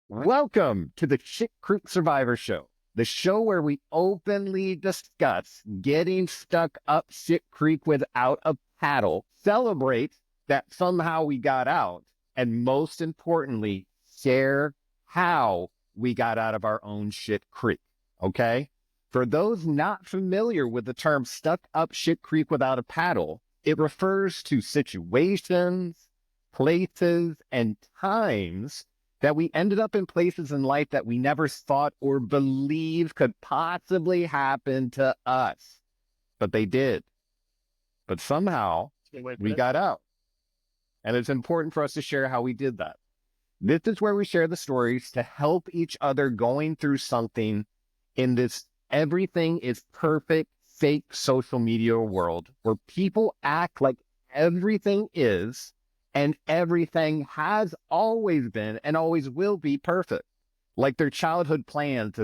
Welcome to the Shit Creek Survivor Show, the show where we openly discuss getting stuck up shit creek without a paddle, celebrate that somehow we got out, and most importantly, share how we got out of our own shit creek. Okay? For those not familiar with the term stuck up shit creek without a paddle, it refers to situations, places, and times that we ended up in places in life that we never thought or believed could possibly happen to us. But they did. But somehow we got out. And it's important for us to share how we did that. This is where we share the stories to help each other going through something in this everything is perfect, fake social media world where people act like everything is and everything has always been and always will be perfect. Like their childhood plans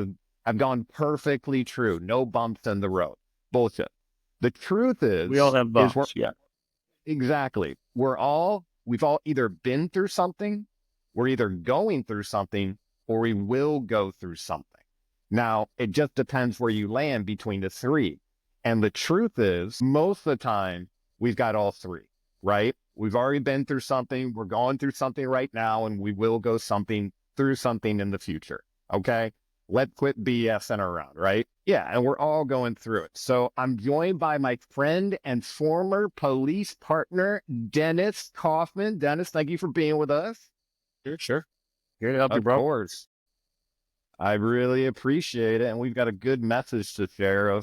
have gone perfectly true. No bumps in the road. Bullshit. The truth We all have is we're bumps. Yeah. exactly. We've all either been through something, we're either going through something, or we will go through something. Now, it just depends where you land between the three. And the truth is, most of the time, we've got all three, right? We've already been through something, we're going through something right now, and we will go through something in the future. Okay? Let's quit BSing around, right? Yeah, and we're all going through it. So I'm joined by my friend and former police partner, Dennis Kaufman. Dennis, thank you for being with us. Sure. Here to help you, Of bro. course. I really appreciate it. And we've got a good message to share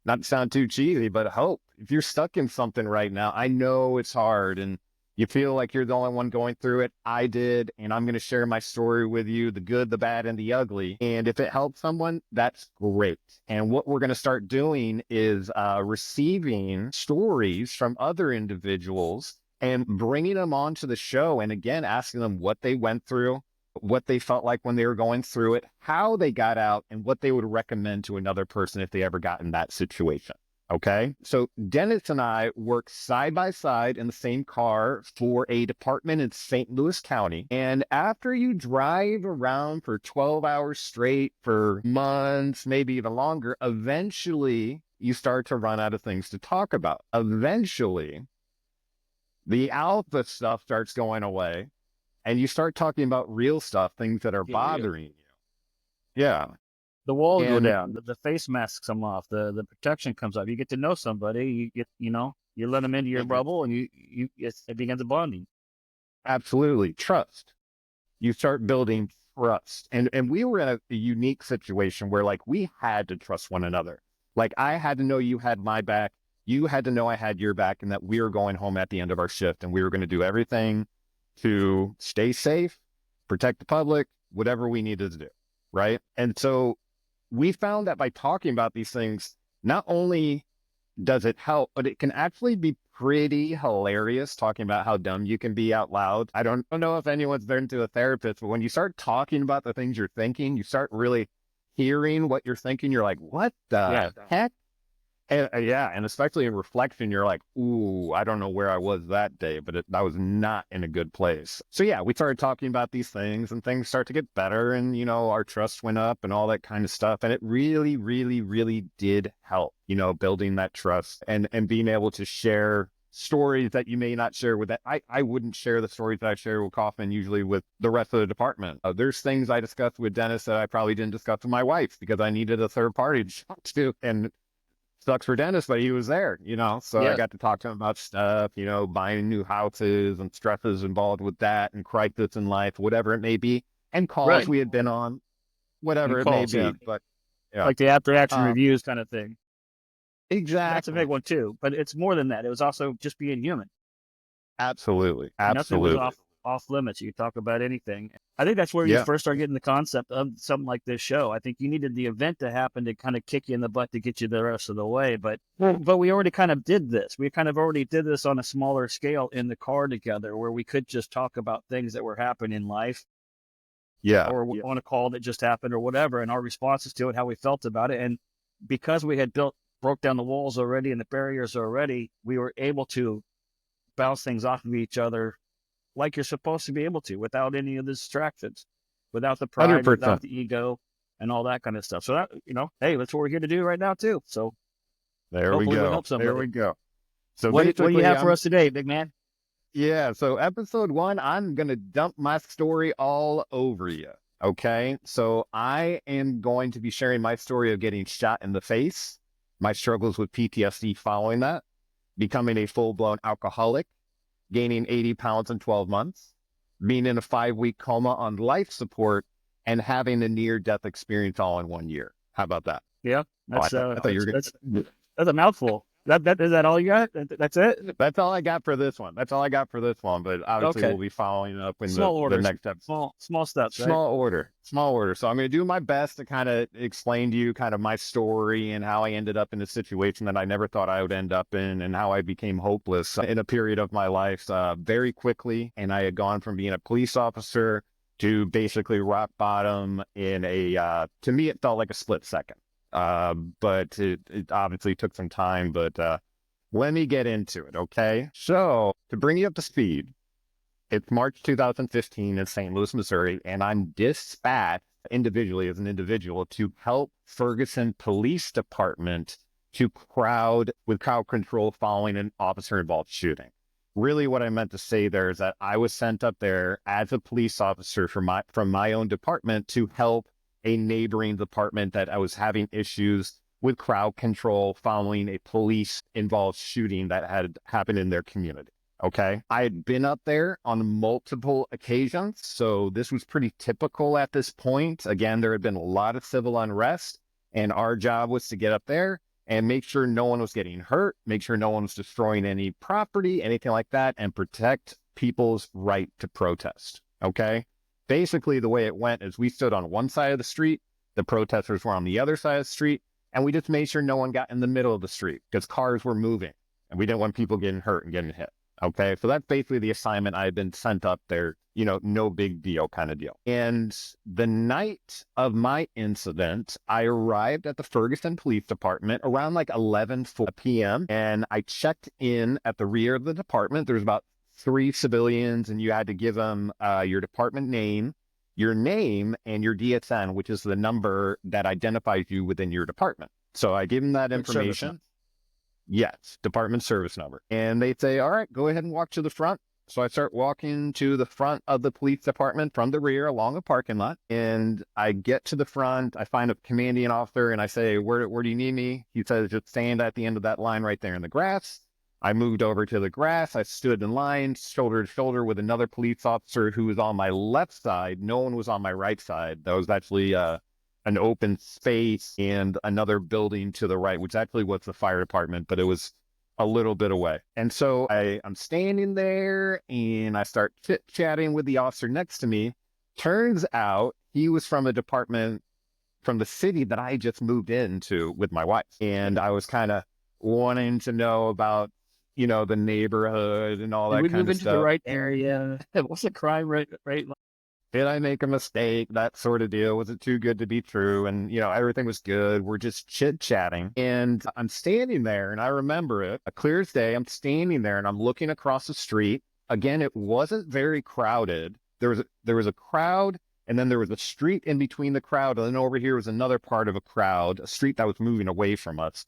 not to sound too cheesy, but hope. If you're stuck in something right now, I know it's hard and you feel like you're the only one going through it. I did. And I'm going to share my story with you, the good, the bad, and the ugly. And if it helps someone, that's great. And what we're going to start doing is receiving stories from other individuals and bringing them onto the show. And again, asking them what they went through, what they felt like when they were going through it, how they got out, and what they would recommend to another person if they ever got in that situation. Okay. So Dennis and I work side by side in the same car for a department in St. Louis County. And after you drive around for 12 hours straight for months, maybe even longer, eventually you start to run out of things to talk about. Eventually, the alpha stuff starts going away and you start talking about real stuff, things that are Get real. bothering you. Yeah. The walls go And down. The face masks come off. The protection comes up. You get to know somebody. You let them into your bubble, and it begins a bonding. absolutely trust. You start building trust. And we were in a unique situation where like we had to trust one another. Like I had to know you had my back. You had to know I had your back and that we were going home at the end of our shift and we were going to do everything to stay safe, protect the public, whatever we needed to do. Right. And so we found that by talking about these things, not only does it help, but it can actually be pretty hilarious talking about how dumb you can be out loud. I don't know if anyone's been to a therapist, but when you start talking about the things you're thinking, you start really hearing what you're thinking. You're like, what the heck? And yeah, and especially in reflection, you're like, ooh, I don't know where I was that day, but I was not in a good place. So yeah, we started talking about these things and things start to get better and, our trust went up and all that kind of stuff. And it really, really, really did help, building that trust and being able to share stories that you may not share with that. I wouldn't share the stories that I share with Kaufman usually with the rest of the department. There's things I discussed with Dennis that I probably didn't discuss with my wife because I needed a third party to talk to. And sucks for Dennis, but he was there, so I Yeah. got to talk to him about stuff, buying new houses and stresses involved with that and crisis in life, whatever it may be, and calls Right. we had been on, And whatever it may calls. be. Yeah. But yeah, Like the after action um, reviews kind of thing. That's a big exactly. one too. But it's more than that. It was also just being human. Absolutely. Nothing was Absolutely. off limits. You could talk about anything. I think that's where you Yeah. first start getting the concept of something like this show. I think you needed the event to happen to kind of kick you in the butt to get you the rest of the way. But we already kind of did this. We kind of already did this on a smaller scale in the car together, where we could just talk about things that were happening in life, Yeah. or on a call that just happened, or whatever, and our responses to it, how we felt about it, and because we had broke down the walls already and the barriers already, we were able to bounce things off of each other like you're supposed to be able to without any of the distractions. without the pride, 100%. without the ego, and all that kind of stuff. So that, hey, that's what we're here to do right now too. So There we hopefully we'll go. help There somebody. we go. So What do you basically, have for us today, big man? yeah. So episode one, I'm going to dump my story all over you. Okay. So I am going to be sharing my story of getting shot in the face, my struggles with PTSD following that, becoming a full-blown alcoholic, gaining 80 pounds in 12 months, being in a 5-week coma on life support, and having a near-death experience all in 1 year. How about that? Yeah, Oh, that's I thought you were going to. that's a mouthful. That is that all you got? That's it? That's all I got for this one. That's all I got for this one. But obviously, Okay. we'll be following up in Small the orders. next episode. Small steps, right? Small order. Small order. So I'm going to do my best to kind of explain to you kind of my story and how I ended up in a situation that I never thought I would end up in and how I became hopeless in a period of my life very quickly. And I had gone from being a police officer to basically rock bottom in to me, it felt like a split second. But it obviously took some time, but let me get into it, okay? So, to bring you up to speed, it's March 2015 in St. Louis, Missouri, and I'm dispatched individually as an individual to help Ferguson Police Department with crowd control following an officer-involved shooting. Really what I meant to say there is that I was sent up there as a police officer from my own department to help a neighboring department that I was having issues with crowd control following a police-involved shooting that had happened in their community. Okay. I had been up there on multiple occasions, so this was pretty typical at this point. Again, there had been a lot of civil unrest, and our job was to get up there and make sure no one was getting hurt, make sure no one was destroying any property, anything like that, and protect people's right to protest. Okay. Basically, the way it went is we stood on one side of the street, the protesters were on the other side of the street, and we just made sure no one got in the middle of the street because cars were moving and we didn't want people getting hurt and getting hit. Okay. So that's basically the assignment. I had been sent up there, no big deal kind of deal. And the night of my incident, I arrived at the Ferguson Police Department around like 11 p.m. and I checked in at the rear of the department. There's about 3 civilians and you had to give them your department name, your name, and your DSN, which is the number that identifies you within your department. So I give them that information. Yes, department service number. And they say, all right, go ahead and walk to the front. So I start walking to the front of the police department from the rear along a parking lot. And I get to the front. I find a commanding officer and I say, where do you need me? He says, just stand at the end of that line right there in the grass. I moved over to the grass. I stood in line, shoulder to shoulder with another police officer who was on my left side. No one was on my right side. That was actually an open space and another building to the right, which actually was the fire department, but it was a little bit away. And so I'm standing there and I start chit-chatting with the officer next to me. Turns out he was from a department from the city that I just moved into with my wife. And I was kind of wanting to know about the neighborhood and all that kind of stuff. Did we move into the right area? What's the crime rate? Did I make a mistake? That sort of deal. Was it too good to be true? And, everything was good. We're just chit-chatting. And I'm standing there, and I remember it, a clear as day. I'm standing there, and I'm looking across the street. Again, it wasn't very crowded. There was a crowd, and then there was a street in between the crowd. And then over here was another part of a crowd, a street that was moving away from us.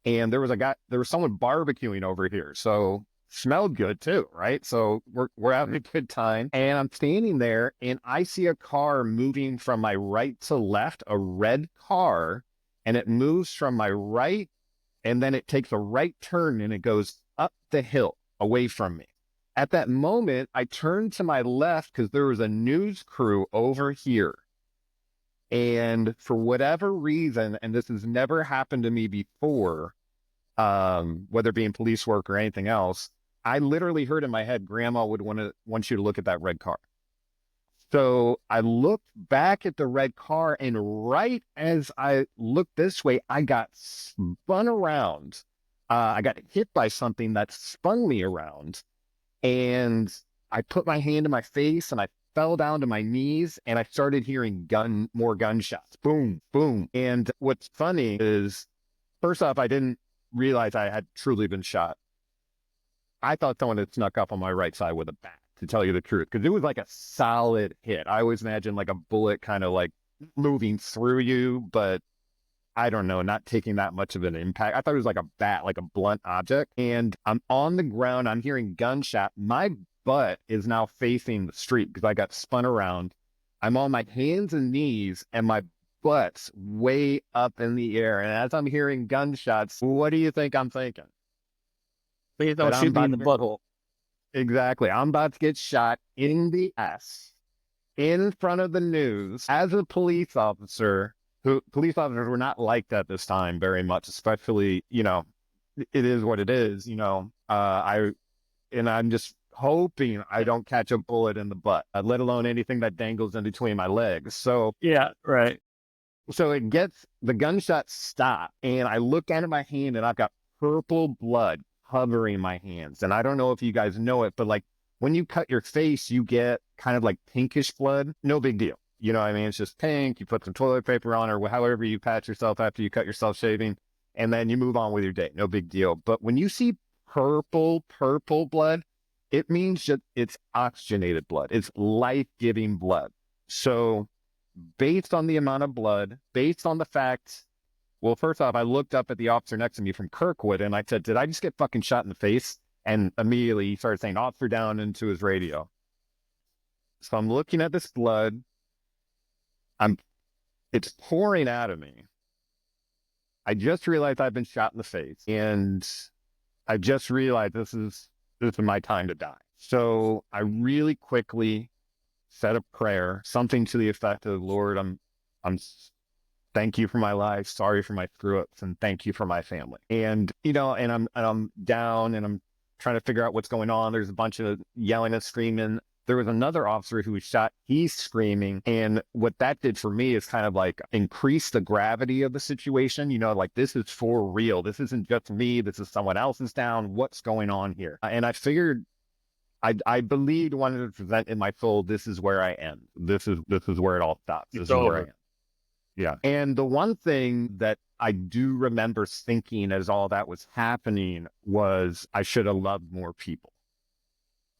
And there was someone barbecuing over here. So smelled good too, right? So we're having a good time. And I'm standing there and I see a car moving from my right to left, a red car, and it moves from my right and then it takes a right turn and it goes up the hill away from me. At that moment, I turned to my left because there was a news crew over here. And for whatever reason, and this has never happened to me before, whether it be in police work or anything else, I literally heard in my head, Grandma would want you to look at that red car. So I looked back at the red car, and right as I looked this way, I got spun around. I got hit by something that spun me around, and I put my hand in my face, and I fell down to my knees, and I started hearing more gunshots. Boom, boom. And what's funny is, first off, I didn't realize I had truly been shot. I thought someone had snuck up on my right side with a bat. to tell you the truth, because it was like a solid hit. I always imagine like a bullet kind of like moving through you, but I don't know, not taking that much of an impact. I thought it was like a bat, like a blunt object. And I'm on the ground. I'm hearing gunshot. My butt is now facing the street because I got spun around. I'm on my hands and knees, and my butt's way up in the air. And as I'm hearing gunshots, what do you think I'm thinking? Please don't shoot me in the butthole. Exactly. I'm about to get shot in the ass in front of the news as a police officer. Police officers were not liked at this time very much, especially, it is what it is, I'm just hoping I don't catch a bullet in the butt, let alone anything that dangles in between my legs. So yeah, right. So the gunshot stop, and I look down at my hand, and I've got purple blood covering my hands. And I don't know if you guys know it, but like when you cut your face, you get kind of like pinkish blood. No big deal. You know what I mean? It's just pink. You put some toilet paper on, or however you patch yourself after you cut yourself shaving, and then you move on with your day. No big deal. But when you see purple blood, it means that it's oxygenated blood. It's life-giving blood. So based on the amount of blood, based on the fact, well, first off, I looked up at the officer next to me from Kirkwood, and I said, did I just get fucking shot in the face? And immediately he started saying, officer down, into his radio. So I'm looking at this blood. It's pouring out of me. I just realized I've been shot in the face, and I just realized this is my time to die. So I really quickly said a prayer, something to the effect of, Lord, I'm thank you for my life, sorry for my screw-ups, and thank you for my family. And and I'm down, and I'm trying to figure out what's going on. There's a bunch of yelling and screaming. There was another officer who was shot. He's screaming. And what that did for me is kind of like increase the gravity of the situation. Like, this is for real. This isn't just me. This is someone else's down. What's going on here? And I figured, I believed 100% in my soul, this is where I end. This is where it all stops. This is where I am. Yeah. And the one thing that I do remember thinking as all that was happening was I should have loved more people.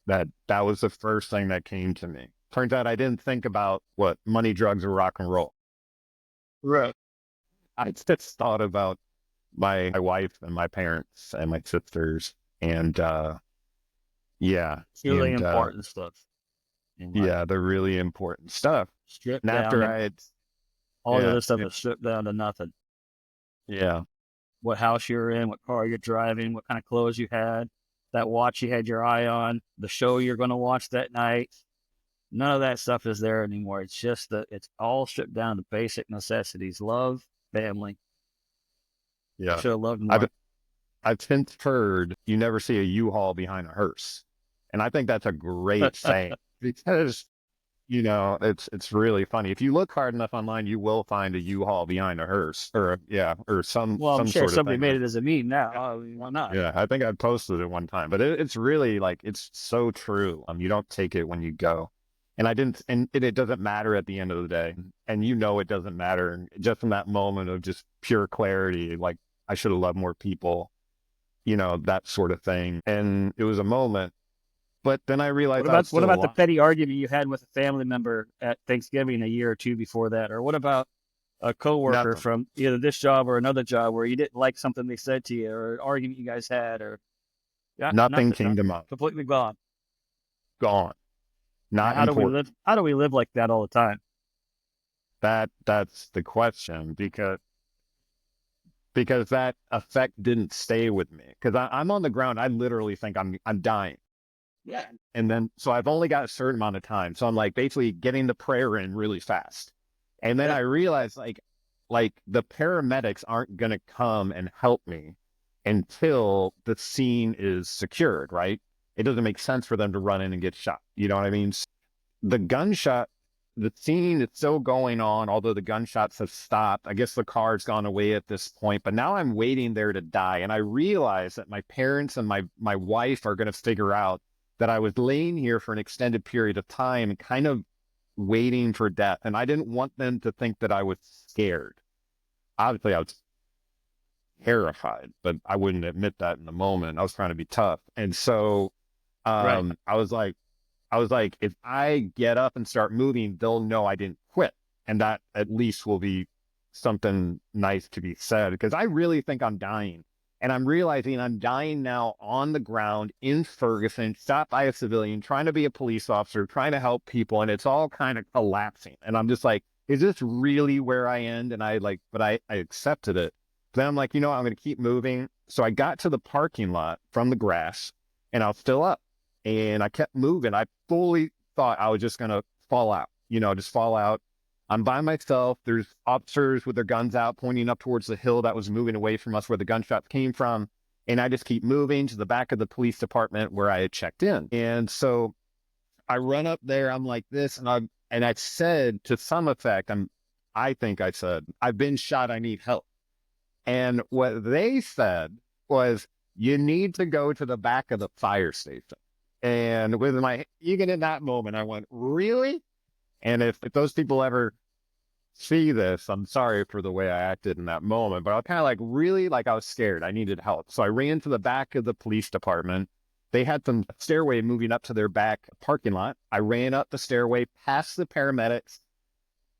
That was the first thing that came to me. Turns out I didn't think about what money, drugs, or rock and roll. Right. I just thought about my wife and my parents and my sisters, and yeah, it's really important stuff. Yeah, the really important stuff. Stripped and after down, I had all the other stuff is stripped down to nothing. Yeah. What house you're in, what car you're driving, what kind of clothes you had, that watch you had your eye on, the show you're going to watch that night. None of that stuff is there anymore. It's just it's all stripped down to basic necessities: love, family. Yeah. Should have loved more. I've since heard you never see a U-Haul behind a hearse. And I think that's a great saying, because, it's really funny. If you look hard enough online, you will find a U-Haul behind a hearse, or some. Well, I'm sure sort of somebody thing. made it as a meme now. Why not? Yeah, I think I posted it one time, but it's really like, it's so true. You don't take it when you go. And it doesn't matter at the end of the day. And it doesn't matter. Just in that moment of just pure clarity, like, I should have loved more people, that sort of thing. And it was a moment. But then I realized, what about the petty argument you had with a family member at Thanksgiving a year or two before that? Or what about a coworker from either this job or another job where you didn't like something they said to you, or an argument you guys had, or nothing came to mind. Completely gone. Gone. Not how important. How do we live like that all the time? That's the question, because that effect didn't stay with me. Because I'm on the ground, I literally think I'm dying. Yeah. And then, so I've only got a certain amount of time. So I'm like basically getting the prayer in really fast. And then I realized like the paramedics aren't going to come and help me until the scene is secured, right? It doesn't make sense for them to run in and get shot. You know what I mean? The gunshot, the scene is still going on, although the gunshots have stopped. I guess the car's gone away at this point, but now I'm waiting there to die. And I realize that my parents and my wife are going to figure out that I was laying here for an extended period of time, kind of waiting for death. And I didn't want them to think that I was scared. Obviously, I was terrified, but I wouldn't admit that in the moment. I was trying to be tough. And so I was like, I was like, if I get up and start moving, they'll know I didn't quit. And that at least will be something nice to be said, because I really think I'm dying. And I'm realizing I'm dying now on the ground in Ferguson, shot by a civilian, trying to be a police officer, trying to help people. And it's all kind of collapsing. And I'm just like, is this really where I end? And I accepted it. Then I'm like, I'm going to keep moving. So I got to the parking lot from the grass and I was still up and I kept moving. I fully thought I was just going to fall out, just fall out. I'm by myself. There's officers with their guns out pointing up towards the hill that was moving away from us where the gunshots came from. And I just keep moving to the back of the police department where I had checked in. And so I run up there. I'm like this. And I said to some effect, I think I said, I've been shot. I need help. And what they said was, you need to go to the back of the fire station. And even in that moment, I went, really? And if those people ever see this, I'm sorry for the way I acted in that moment, but I was kind of like, really? Like I was scared. I needed help. So I ran to the back of the police department. They had some stairway moving up to their back parking lot. I ran up the stairway past the paramedics,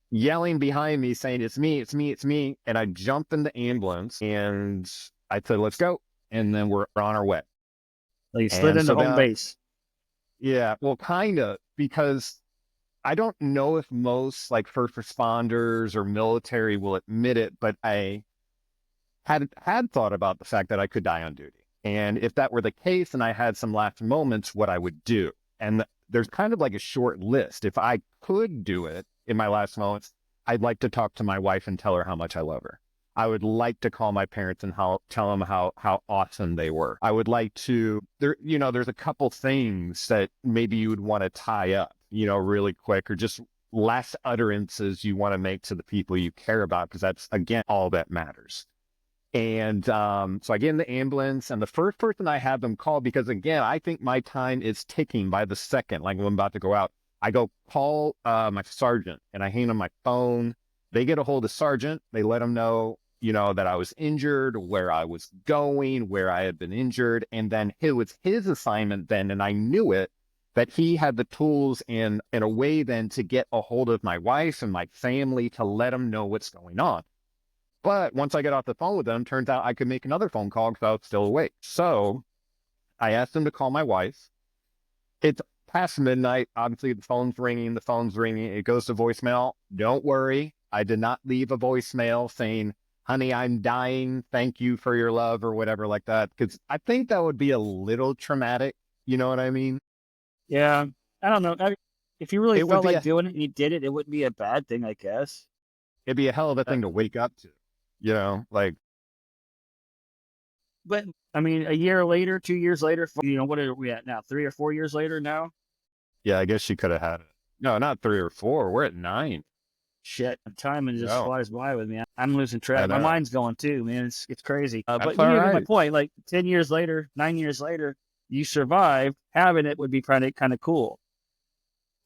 yelling behind me, saying, it's me, it's me, it's me. And I jumped in the ambulance and I said, let's go. And then we're on our way. Like you slid into home base. Yeah, well, kind of, because I don't know if most like first responders or military will admit it, but I had thought about the fact that I could die on duty. And if that were the case and I had some last moments, what I would do. And there's kind of like a short list. If I could do it in my last moments, I'd like to talk to my wife and tell her how much I love her. I would like to call my parents and tell them how awesome they were. I would like to, there's a couple things that maybe you would want to tie up, really quick, or just last utterances you want to make to the people you care about, because that's, again, all that matters. And so I get in the ambulance, and the first person I have them call, because, again, I think my time is ticking by the second, like when I'm about to go out. I go call my sergeant, and I hand him my phone. They get a hold of sergeant. They let him know, that I was injured, where I was going, where I had been injured. And then it was his assignment then, and I knew it, that he had the tools in a way then to get a hold of my wife and my family to let them know what's going on. But once I get off the phone with them, turns out I could make another phone call because I was still awake. So I asked him to call my wife. It's past midnight. Obviously, the phone's ringing. It goes to voicemail. Don't worry. I did not leave a voicemail saying, honey, I'm dying. Thank you for your love, or whatever like that. Because I think that would be a little traumatic. You know what I mean? Yeah. I don't know. If you really felt like doing it and you did it, it wouldn't be a bad thing, I guess. It'd be a hell of a thing to wake up to, like. But, I mean, a year later, 2 years later, what are we at now? 3 or 4 years later now? Yeah, I guess she could have had it. No, not 3 or 4. We're at 9. Shit, time just flies by with me. I'm losing track. My mind's going too, man. It's crazy. But you get my point. Like 10 years later, 9 years later, you survived. Having it would be kind of cool.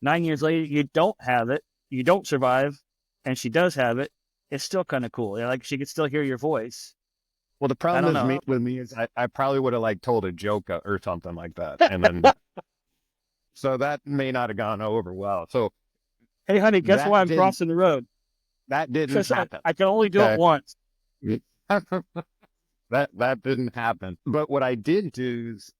9 years later, you don't have it. You don't survive, and she does have it. It's still kind of cool. Like she could still hear your voice. Well, the problem with me is I probably would have told a joke or something like that, and then so that may not have gone over well. So. Hey, honey, guess why I'm crossing the road? That didn't happen. I can only do it once. That didn't happen. But what I did do is,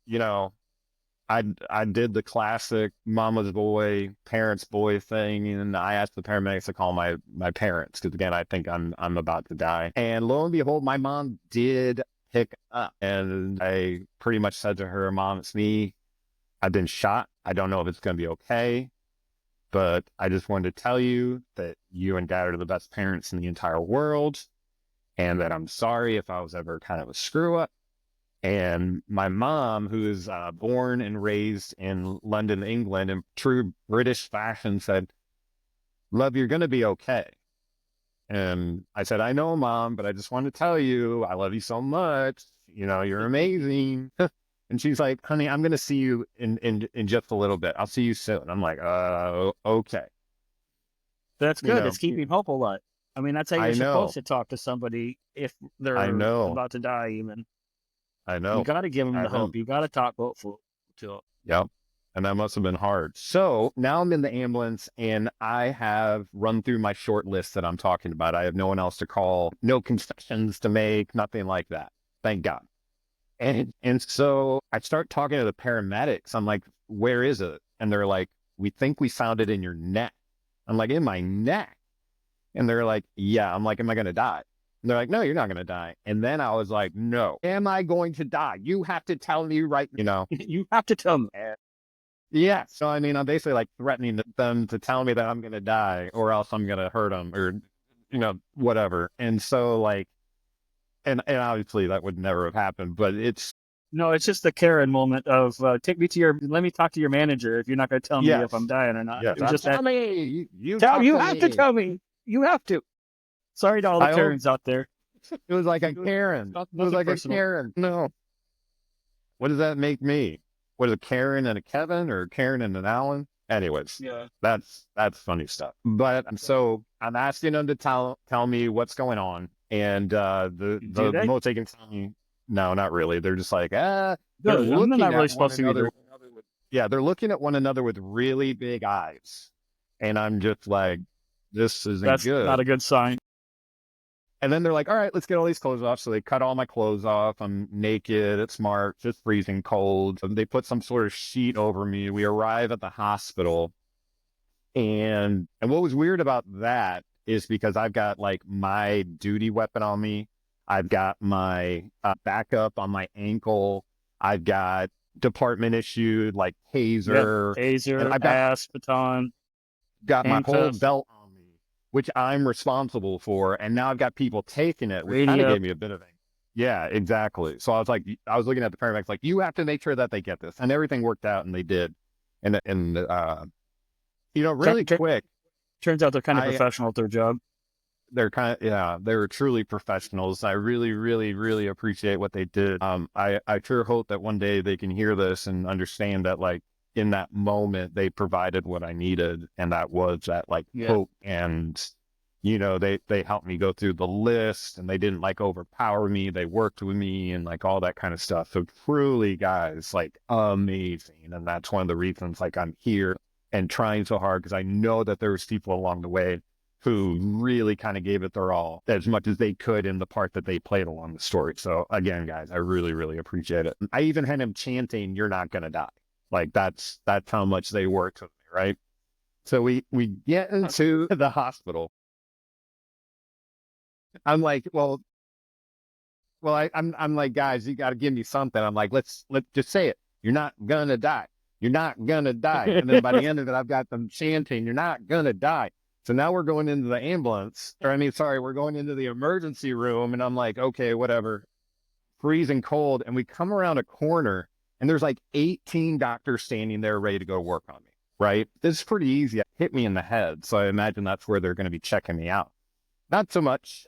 I did the classic mama's boy, parents boy thing, and I asked the paramedics to call my parents, because again, I think I'm about to die. And lo and behold, my mom did pick up, and I pretty much said to her, Mom, it's me. I've been shot. I don't know if it's going to be okay. But I just wanted to tell you that you and Dad are the best parents in the entire world, and that I'm sorry if I was ever kind of a screw up. And my mom, who is born and raised in London, England, in true British fashion, said, love, you're going to be okay. And I said, I know, Mom, but I just want to tell you, I love you so much. You're amazing. And she's like, honey, I'm going to see you in just a little bit. I'll see you soon. I'm like, okay. That's good. It's keeping hope alive. I mean, that's how you're supposed to talk to somebody if they're about to die even. I know. You got to give them the hope. You got to talk hopeful to them. Yep. and that must have been hard. So now I'm in the ambulance and I have run through my short list that I'm talking about. I have no one else to call, no concessions to make, nothing like that. Thank God. And so I start talking to the paramedics. I'm like, where is it? And they're like, we think we found it in your neck. I'm like, in my neck? And they're like, yeah. I'm like, am I going to die? And they're like, no, you're not going to die. And then I was like, no, am I going to die? You have to tell me right, You have to tell me. Yeah. So, I mean, I'm basically like threatening them to tell me that I'm going to die or else I'm going to hurt them or, whatever. And so like, and obviously that would never have happened, but it's, No, it's just the Karen moment of let me talk to your manager if you're not going to tell me if I'm dying or not. yes, It was just tell that. me, you You talk have me. to tell me. You have to. Sorry to all the I hope- Karens out there. It was like a Karen. It was Nothing like personal. a Karen. No. What does that make me? What is a Karen and a Kevin or a Karen and an Alan? Anyways, Yeah. that's funny stuff. But so I'm asking them to tell me what's going on, and Do the they? most they can tell me, no, not really. They're just like they're No, I'm looking not really at supposed to one either. another with, yeah, they're looking at one another with really big eyes, and I'm just like, this isn't That's good. not a good sign. And then they're like, all right, let's get all these clothes off. So they cut all my clothes off. I'm naked. It's March. It's freezing cold. So they put some sort of sheet over me. We arrive at the hospital. And what was weird about that is because I've got like my duty weapon on me. I've got my backup on my ankle. I've got department issued like taser. Taser, And I've got baton, my whole handcuffs, belt on me, which I'm responsible for. And now I've got people taking it, which kind of radio. gave me a bit of a, yeah, exactly. So I was like, I was looking at the paramedics, like, you have to make sure that they get this. And everything worked out and they did. And really quick, Turns out they're kind of I- professional at their job. they're kind of, yeah, they were truly professionals. I really, really, really appreciate what they did. I sure hope that one day they can hear this and understand that, like, in that moment, they provided what I needed. And that was that, like, hope. And, they helped me go through the list and they didn't like overpower me. They worked with me and like all that kind of stuff. So truly, guys, like amazing. And that's one of the reasons, like, I'm here and trying so hard, because I know that there was people along the way who really kind of gave it their all, as much as they could in the part that they played along the story. So again, guys, I really, really appreciate it. I even had him chanting, "You're not going to die." Like that's how much they worked with me. Right. So we get into the hospital. I'm like, well, I'm like, guys, you got to give me something. I'm like, let's just say it. You're not going to die. You're not going to die. And then by the end of it, I've got them chanting, "You're not going to die." So now we're going into the ambulance, we're going into the emergency room. And I'm like, okay, whatever, freezing cold. And we come around a corner and there's like 18 doctors standing there ready to go work on me. Right. This is pretty easy. It hit me in the head. So I imagine that's where they're going to be checking me out. Not so much.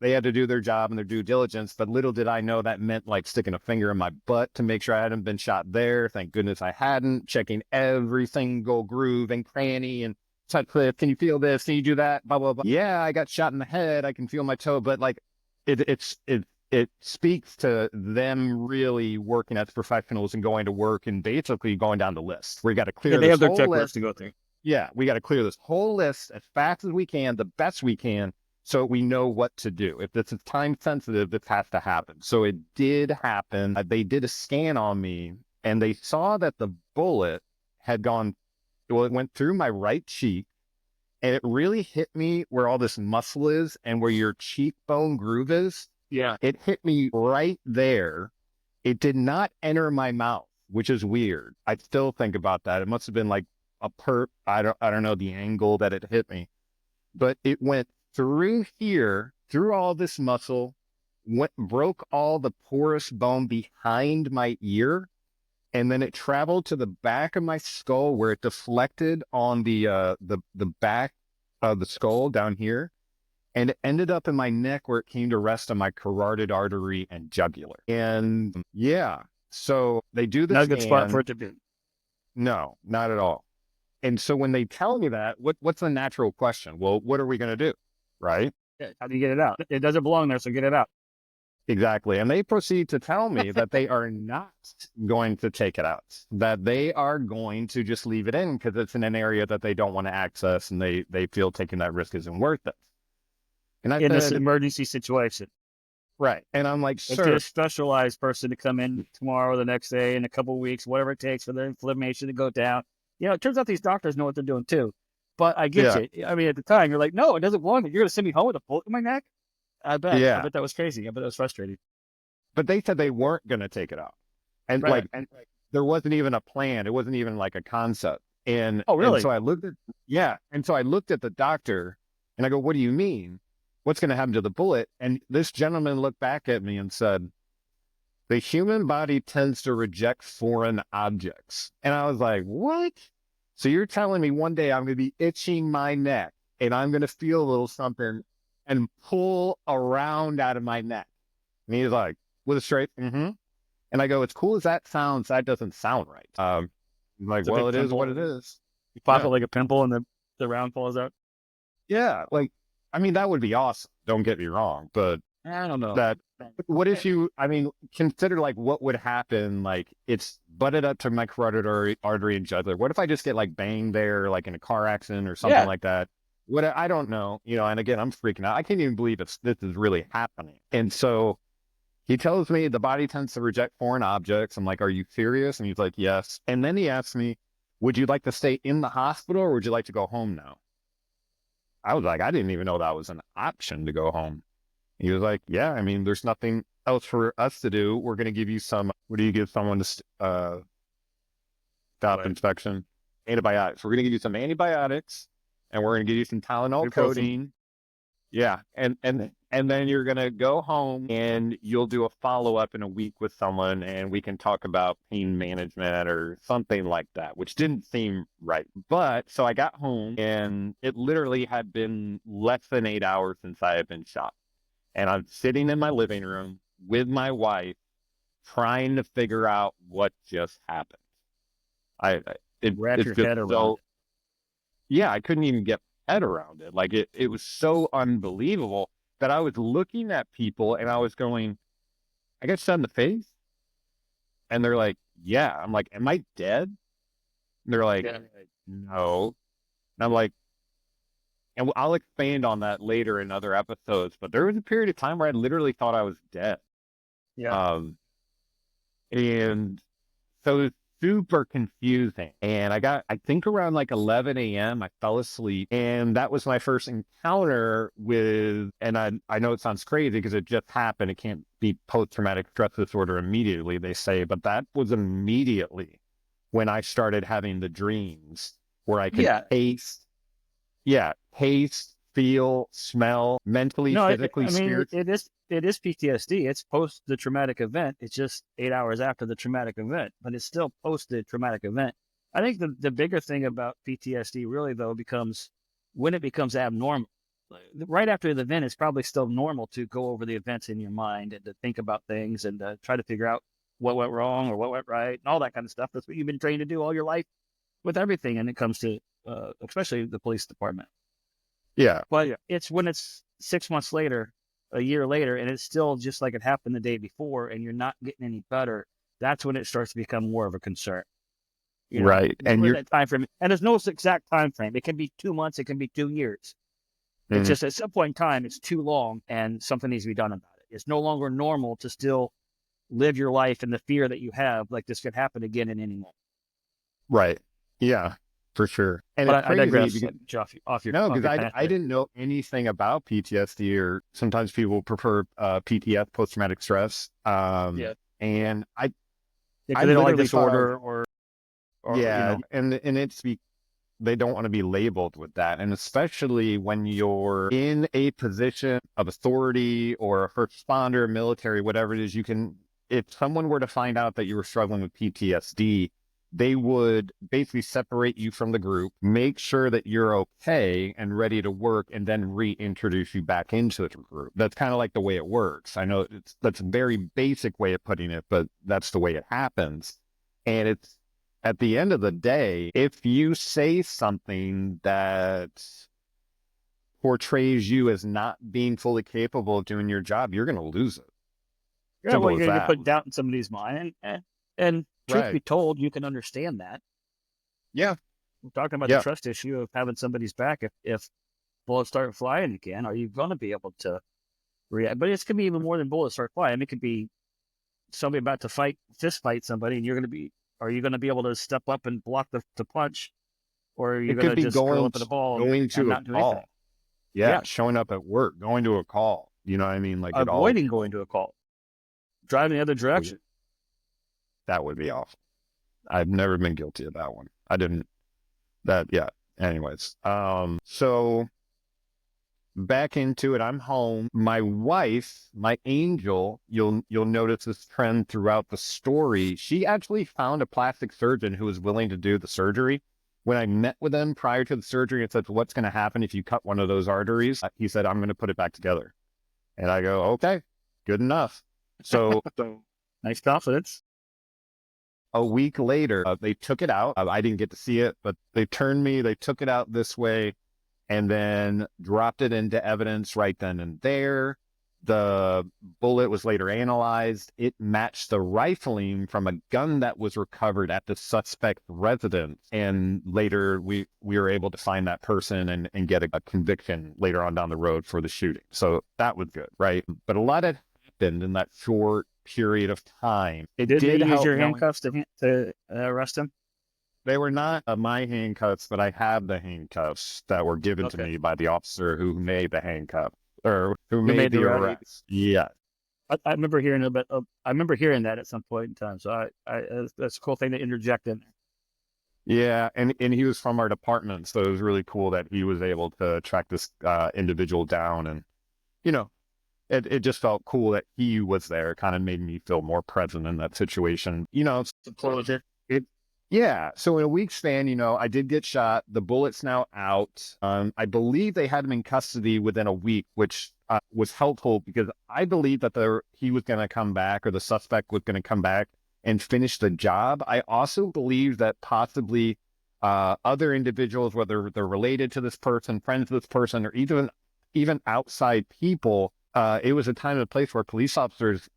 They had to do their job and their due diligence, but little did I know that meant like sticking a finger in my butt to make sure I hadn't been shot there. Thank goodness I hadn't. Checking every single groove and cranny and touch cliff. Can you feel this? Can you do that? Blah, blah, blah. Yeah, I got shot in the head. I can feel my toe, but like it speaks to them really working as professionals and going to work and basically going down the list. We got to clear they this have their whole checklist list to go through. Yeah, we got to clear this whole list as fast as we can, the best we can, so we know what to do. If this is time sensitive, this has to happen. So it did happen. They did a scan on me and they saw that the bullet had gone, well, it went through my right cheek and it really hit me where all this muscle is and where your cheekbone groove is. Yeah. It hit me right there. It did not enter my mouth, which is weird. I still think about that. It must have been like a perp. I don't know the angle that it hit me, but it went through here, through all this muscle, broke all the porous bone behind my ear, and then it traveled to the back of my skull where it deflected on the back of the skull down here, and it ended up in my neck where it came to rest on my carotid artery and jugular. And yeah, so they do the Not a scan. good spot for it to be. No, not at all. And so when they tell me that, what's the natural question? Well, what are we going to do? Right? How do you get it out? It doesn't belong there, so get it out. Exactly. And they proceed to tell me that they are not going to take it out, that they are going to just leave it in because it's in an area that they don't want to access and they feel taking that risk isn't worth it. And I In this said, emergency situation. right. And I'm like, Let's get sir, a specialized person to come in tomorrow or the next day in a couple of weeks, whatever it takes for the inflammation to go down. It turns out these doctors know what they're doing too. But I get yeah, you. I mean, at the time, you're like, no, it doesn't belong. You're going to send me home with a bullet in my neck? I bet. I yeah. bet that was crazy. I bet that was frustrating. But they said they weren't going to take it out. And Right. there wasn't even a plan. It wasn't even like a concept. Oh, And really? so I looked at, yeah. And so I looked at the doctor and I go, what do you mean? What's going to happen to the bullet? And this gentleman looked back at me and said, the human body tends to reject foreign objects. And I was like, what? So you're telling me one day I'm going to be itching my neck and I'm going to feel a little something and pull around out of my neck. And he's like, with a straight, mm-hmm. And I go, as cool as that sounds, that doesn't sound right. I'm like, It's a well, big it is pimple. what it is. You pop Yeah. it like a pimple and the round falls out. Yeah. Like, I mean, that would be awesome. Don't get me wrong. But I don't know. that, what if you, I mean, consider like what would happen? Like it's butted up to my carotid artery and jugular. What if I just get like banged there, like in a car accident or something Yeah. like that? What, I don't know, and again, I'm freaking out. I can't even believe this is really happening. And so he tells me the body tends to reject foreign objects. I'm like, are you serious? And he's like, yes. And then he asks me, would you like to stay in the hospital or would you like to go home now? I was like, I didn't even know that was an option to go home. He was like, yeah, I mean, there's nothing else for us to do. We're going to give you some, what do you give someone to stop Right. infection? Antibiotics. We're going to give you some antibiotics and we're going to give you some Tylenol Ibuprofen. codeine. Yeah. And then you're going to go home and you'll do a follow-up in a week with someone and we can talk about pain management or something like that, which didn't seem right. But so I got home and it literally had been less than 8 hours since I had been shot. And I'm sitting in my living room with my wife trying to figure out what just happened. Wrap It's your just head around so, it. yeah, I couldn't even get my head around it. Like it was so unbelievable that I was looking at people and I was going, I got shot in the face. And they're like, yeah. I'm like, am I dead? And they're like, Yeah. no. And I'm like, and I'll expand on that later in other episodes, but there was a period of time where I literally thought I was dead. Yeah. And so it was super confusing. And I think around like 11 a.m., I fell asleep. And that was my first encounter with, and I know it sounds crazy because it just happened. It can't be post-traumatic stress disorder immediately, they say, but that was immediately when I started having the dreams where I could Yeah. taste, feel, smell, mentally, No, physically, I mean, spiritually. it is PTSD. It's post the traumatic event. It's just 8 hours after the traumatic event, but it's still post the traumatic event. I think the bigger thing about PTSD really though becomes when it becomes abnormal. Right after the event, it's probably still normal to go over the events in your mind and to think about things and to try to figure out what went wrong or what went right and all that kind of stuff. That's what you've been trained to do all your life with everything, and it comes to especially the police department. Yeah. But it's when it's 6 months later, a year later, and it's still just like it happened the day before, and you're not getting any better. That's when it starts to become more of a concern. Right. And With you're, that time frame, and there's no exact time frame. It can be 2 months, it can be 2 years. It's Mhm. just at some point in time, it's too long, and something needs to be done about it. It's no longer normal to still live your life in the fear that you have, like this could happen again in any moment. Right. Yeah, for sure. And But it's I digress. crazy because, Off your no, because path I there. didn't know anything about PTSD, or sometimes people prefer PTS, post-traumatic stress. Yeah. And Yeah, I 'cause they don't like literally thought I was, disorder or yeah, and they don't want to be labeled with that. And especially when you're in a position of authority or a first responder, military, whatever it is, if someone were to find out that you were struggling with PTSD, they would basically separate you from the group, make sure that you're okay and ready to work, and then reintroduce you back into the group. That's kind of like the way it works. I know that's a very basic way of putting it, but that's the way it happens. And it's, at the end of the day, if you say something that portrays you as not being fully capable of doing your job, you're going to lose it. Yeah, well, Simple as you're that. putting doubt in somebody's mind, and truth Right. be told, you can understand that. Yeah. We're talking about the Yeah. trust issue of having somebody's back. If bullets start flying again, are you going to be able to react? But it's going to be even more than bullets start flying. I mean, it could be somebody about to fist fight somebody, and are you going to be able to step up and block the punch, or are you It going could to be just curl up in a ball going and to a not do anything? call. Yeah. Yeah, Showing up at work, going to a call. You know what I mean? Like it all, avoiding going to a call, driving the other direction. that would be awful. I've never been guilty of that one. I didn't that, yeah. Anyways, so back into it. I'm home. My wife, my angel, you'll notice this trend throughout the story. She actually found a plastic surgeon who was willing to do the surgery. When I met with him prior to the surgery and said, what's going to happen if you cut one of those arteries? He said, I'm going to put it back together. And I go, okay, good enough. So Nice confidence. a week later, they took it out. I didn't get to see it, but they took it out this way and then dropped it into evidence right then and there. The bullet was later analyzed. It matched the rifling from a gun that was recovered at the suspect residence. And later we were able to find that person and get a conviction later on down the road for the shooting. So that was good, right? But a lot had happened in that short period of time. It Did they did use help your knowing handcuffs to arrest him? they were not my handcuffs, but I have the handcuffs that were given to Okay. me by the officer who made the handcuff or who Who made made the the arrest? arrest. Yeah. I remember hearing a bit. I remember hearing that at some point in time. So that's a cool thing to interject in there. Yeah. And he was from our department. So it was really cool that he was able to track this individual down. And, you know, it just felt cool that he was there. It kind of made me feel more present in that situation. You know, Some closure. yeah. So in a week span, I did get shot. The bullet's now out. I believe they had him in custody within a week, which was helpful because I believe that he was going to come back or the suspect was going to come back and finish the job. I also believe that possibly other individuals, whether they're related to this person, friends of this person, or even outside people, it was a time and a place where police officers,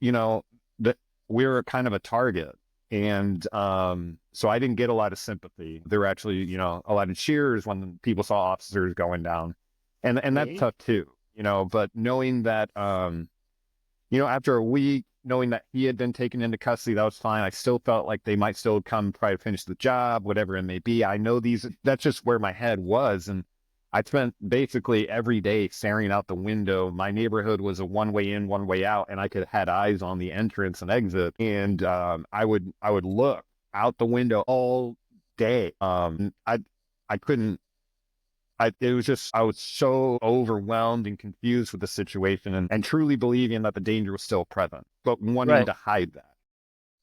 that we were kind of a target. And so I didn't get a lot of sympathy. There were actually, a lot of cheers when people saw officers going down. And that's tough too, but knowing that, after a week, knowing that he had been taken into custody, that was fine. I still felt like they might still come try to finish the job, whatever it may be. I know that's just where my head was. And I spent basically every day staring out the window. My neighborhood was a one-way in, one-way out, and I had eyes on the entrance and exit. And I would look out the window all day. I couldn't. It was just I was so overwhelmed and confused with the situation, and truly believing that the danger was still present, but wanting Right. to hide that.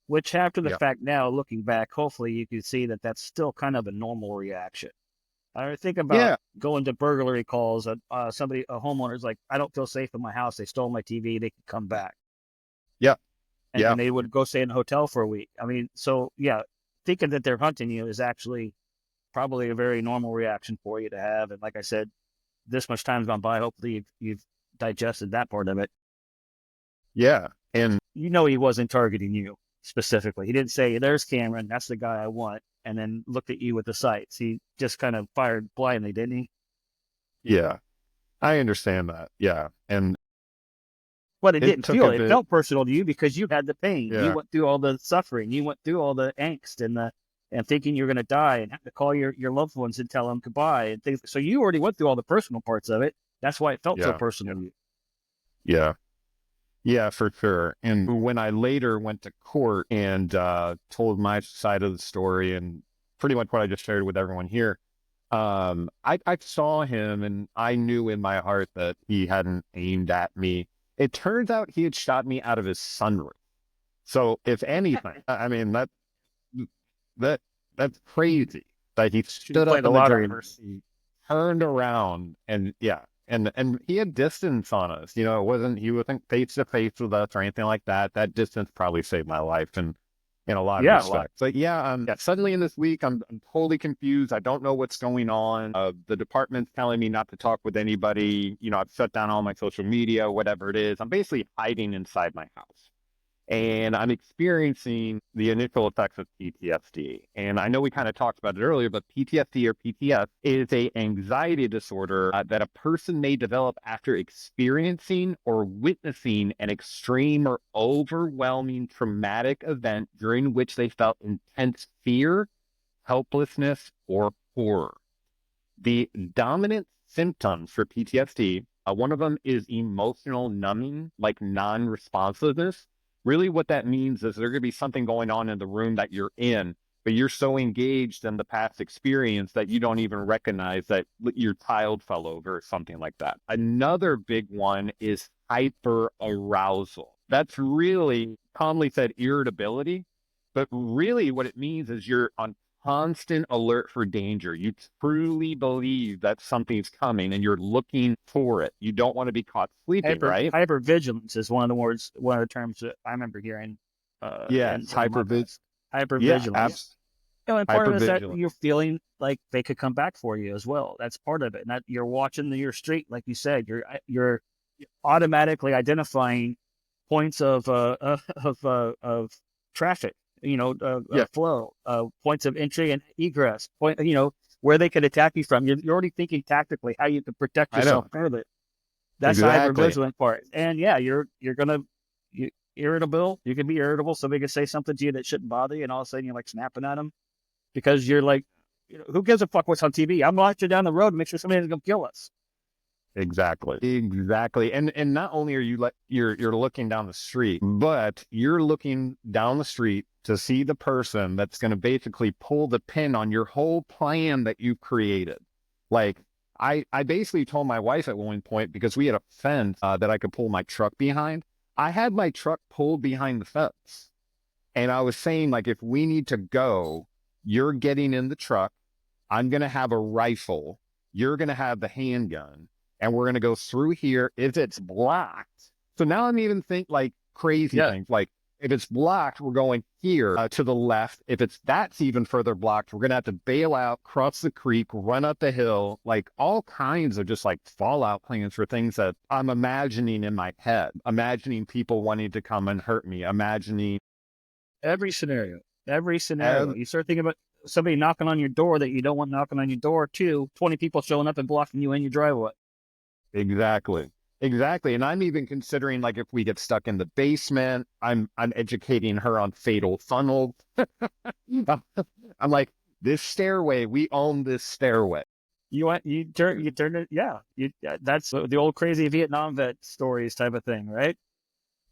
Which, after the Yeah. fact, now looking back, hopefully you can see that that's still kind of a normal reaction. I think about Yeah. going to burglary calls. A homeowner's like, I don't feel safe in my house. They stole my TV. They can come back. Yeah. And, Yeah. and they would go stay in a hotel for a week. I mean, so yeah, thinking that they're hunting you is actually probably a very normal reaction for you to have. And like I said, this much time's gone by. Hopefully you've digested that part of it. Yeah. And He wasn't targeting you specifically. He didn't say, there's Cameron. That's the guy I want. And then looked at you with the sights. He just kind of fired blindly, didn't he? yeah, I understand that. Yeah. And But it it didn't took feel a it bit. felt personal to you because you had the pain. Yeah. You went through all the suffering. You went through all the angst and thinking you're going to die and have to call your loved ones and tell them goodbye and things. So you already went through all the personal parts of it. That's why it felt so Yeah. personal to you. Yeah. Yeah, for sure. And when I later went to court and told my side of the story and pretty much what I just shared with everyone here, I saw him and I knew in my heart that he hadn't aimed at me. It turns out he had shot me out of his sunroof. So if anything, I mean, that's crazy that he stood played up the in the lottery. driver's seat, turned around, and yeah, and he had distance on us. He wasn't face to face with us or anything like that. That distance probably saved my life. And in a lot of Yeah, well, respects. But yeah, suddenly in this week, I'm totally confused. I don't know what's going on. The department's telling me not to talk with anybody. You know, I've shut down all my social media, whatever it is. I'm basically hiding inside my house. And I'm experiencing the initial effects of PTSD. And I know we kind of talked about it earlier, but PTSD or PTS is a anxiety disorder that a person may develop after experiencing or witnessing an extreme or overwhelming traumatic event during which they felt intense fear, helplessness, or horror. The dominant symptoms for PTSD, one of them is emotional numbing, like non-responsiveness. Really, what that means is there's going to be something going on in the room that you're in, but you're so engaged in the past experience that you don't even recognize that your child fell over or something like that. Another big one is hyperarousal. That's really commonly said irritability, but really what it means is you're on constant alert for danger. You truly believe that something's coming and you're looking for it. You don't want to be caught sleeping, right? hypervigilance is one of the words, one of the terms that I remember hearing. Yeah, In it's my past. Yeah, Hypervigilance. You know, and part of it is that hypervigilant. you're feeling like they could come back for you as well. That's part of it. And that you're watching your street, like you said, you're automatically identifying points of traffic, Yeah, flow, points of entry and egress, where they could attack you from. You're already thinking tactically how you can protect I know. yourself further. That's the Exactly. hypervigilant part. And yeah, you're gonna irritable. You can be irritable. Somebody can say something to you that shouldn't bother you, and all of a sudden you're like snapping at them because you're like, who gives a fuck what's on TV? I'm watching down the road to make sure somebody's gonna kill us. Exactly. Exactly. And not only are you're looking down the street, but you're looking down the street to see the person that's going to basically pull the pin on your whole plan that you've created. Like I basically told my wife at one point, because we had a fence that I could pull my truck behind. I had my truck pulled behind the fence. And I was saying, like, if we need to go, you're getting in the truck. I'm going to have a rifle. You're going to have the handgun. And we're going to go through here if it's blocked. So now I'm even think like crazy Yeah, things. Like if it's blocked, we're going here to the left. If that's even further blocked, we're going to have to bail out, cross the creek, run up the hill, like all kinds of just like fallout plans for things that I'm imagining in my head, imagining people wanting to come and hurt me, imagining every scenario, every scenario. ev- You start thinking about somebody knocking on your door that you don't want knocking on your door. 20 people showing up and blocking you in your driveway. Exactly. Exactly. And I'm even considering like if we get stuck in the basement, I'm educating her on fatal funnel. I'm like, this stairway, we own this stairway. You turn it. Yeah, that's the old crazy Vietnam vet stories type of thing, right?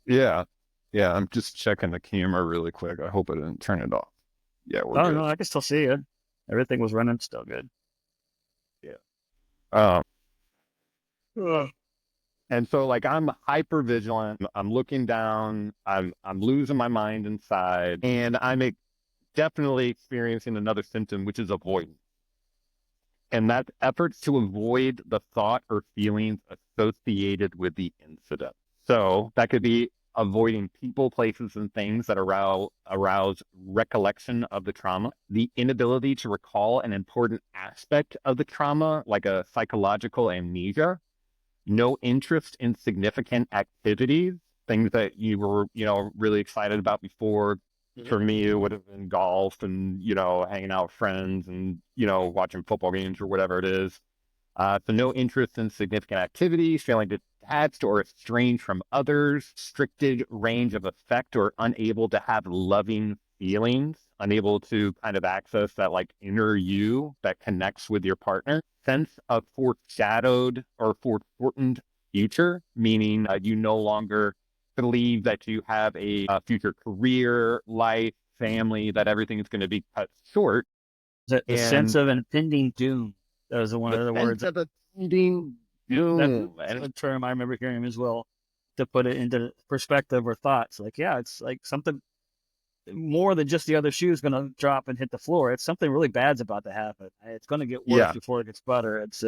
Yeah. Yeah. I'm just checking the camera really quick. I hope I didn't turn it off. Yeah, we're Oh no, good. I can still see you. Everything was running still good. Yeah. Um, Ugh. and so like I'm hyper vigilant. I'm looking down. I'm losing my mind inside. And definitely experiencing another symptom, which is avoidance. And that's efforts to avoid the thought or feelings associated with the incident. So that could be avoiding people, places, and things that arouse recollection of the trauma, the inability to recall an important aspect of the trauma, like a psychological amnesia, no interest in significant activities, things that you were, really excited about before. For me, it would have been golf and, hanging out with friends and, watching football games or whatever it is. So no interest in significant activities, feeling detached or estranged from others, restricted range of effect or unable to have loving feelings, unable to kind of access that like inner you that connects with your partner, sense of foreshadowed or foreshortened future, meaning you no longer believe that you have a future career, life, family, that everything is going to be cut short. The sense And of impending doom. That was one the of the sense words. of impending That's doom. a And term I remember hearing as well, to put it into perspective or thoughts. Like, yeah, it's like something more than just the other shoe's going to drop and hit the floor. It's something really bad's about to happen. It's going to get worse yeah, before it gets better. It's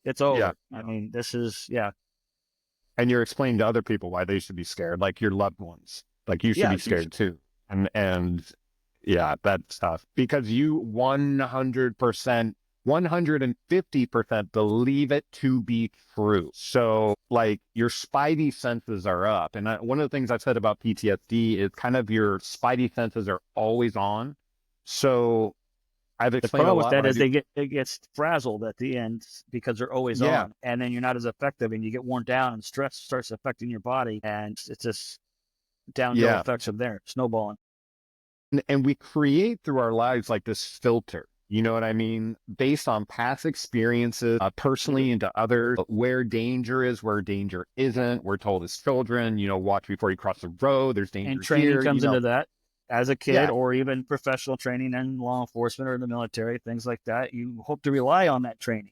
yeah. over. I mean, this is, yeah, And you're explaining to other people why they should be scared, like your loved ones. Like you should yeah. be scared too. And yeah, that's tough because you 100%, 150% believe it to be true. So like your spidey senses are up. And one of the things I've said about PTSD is kind of your spidey senses are always on. So I've The explained a problem with lot that when I is do. it gets frazzled at the end because they're always Yeah. on, and then you're not as effective, and you get worn down, and stress starts affecting your body, and it's just downhill Yeah. effects from there, snowballing. And we create through our lives like this filter, you know what I mean, based on past experiences, personally into others, where danger is, where danger isn't. We're told as children, watch before you cross the road, there's And danger training here, comes into that as a kid, yeah, or even professional training in law enforcement or the military, things like that. You hope to rely on that training.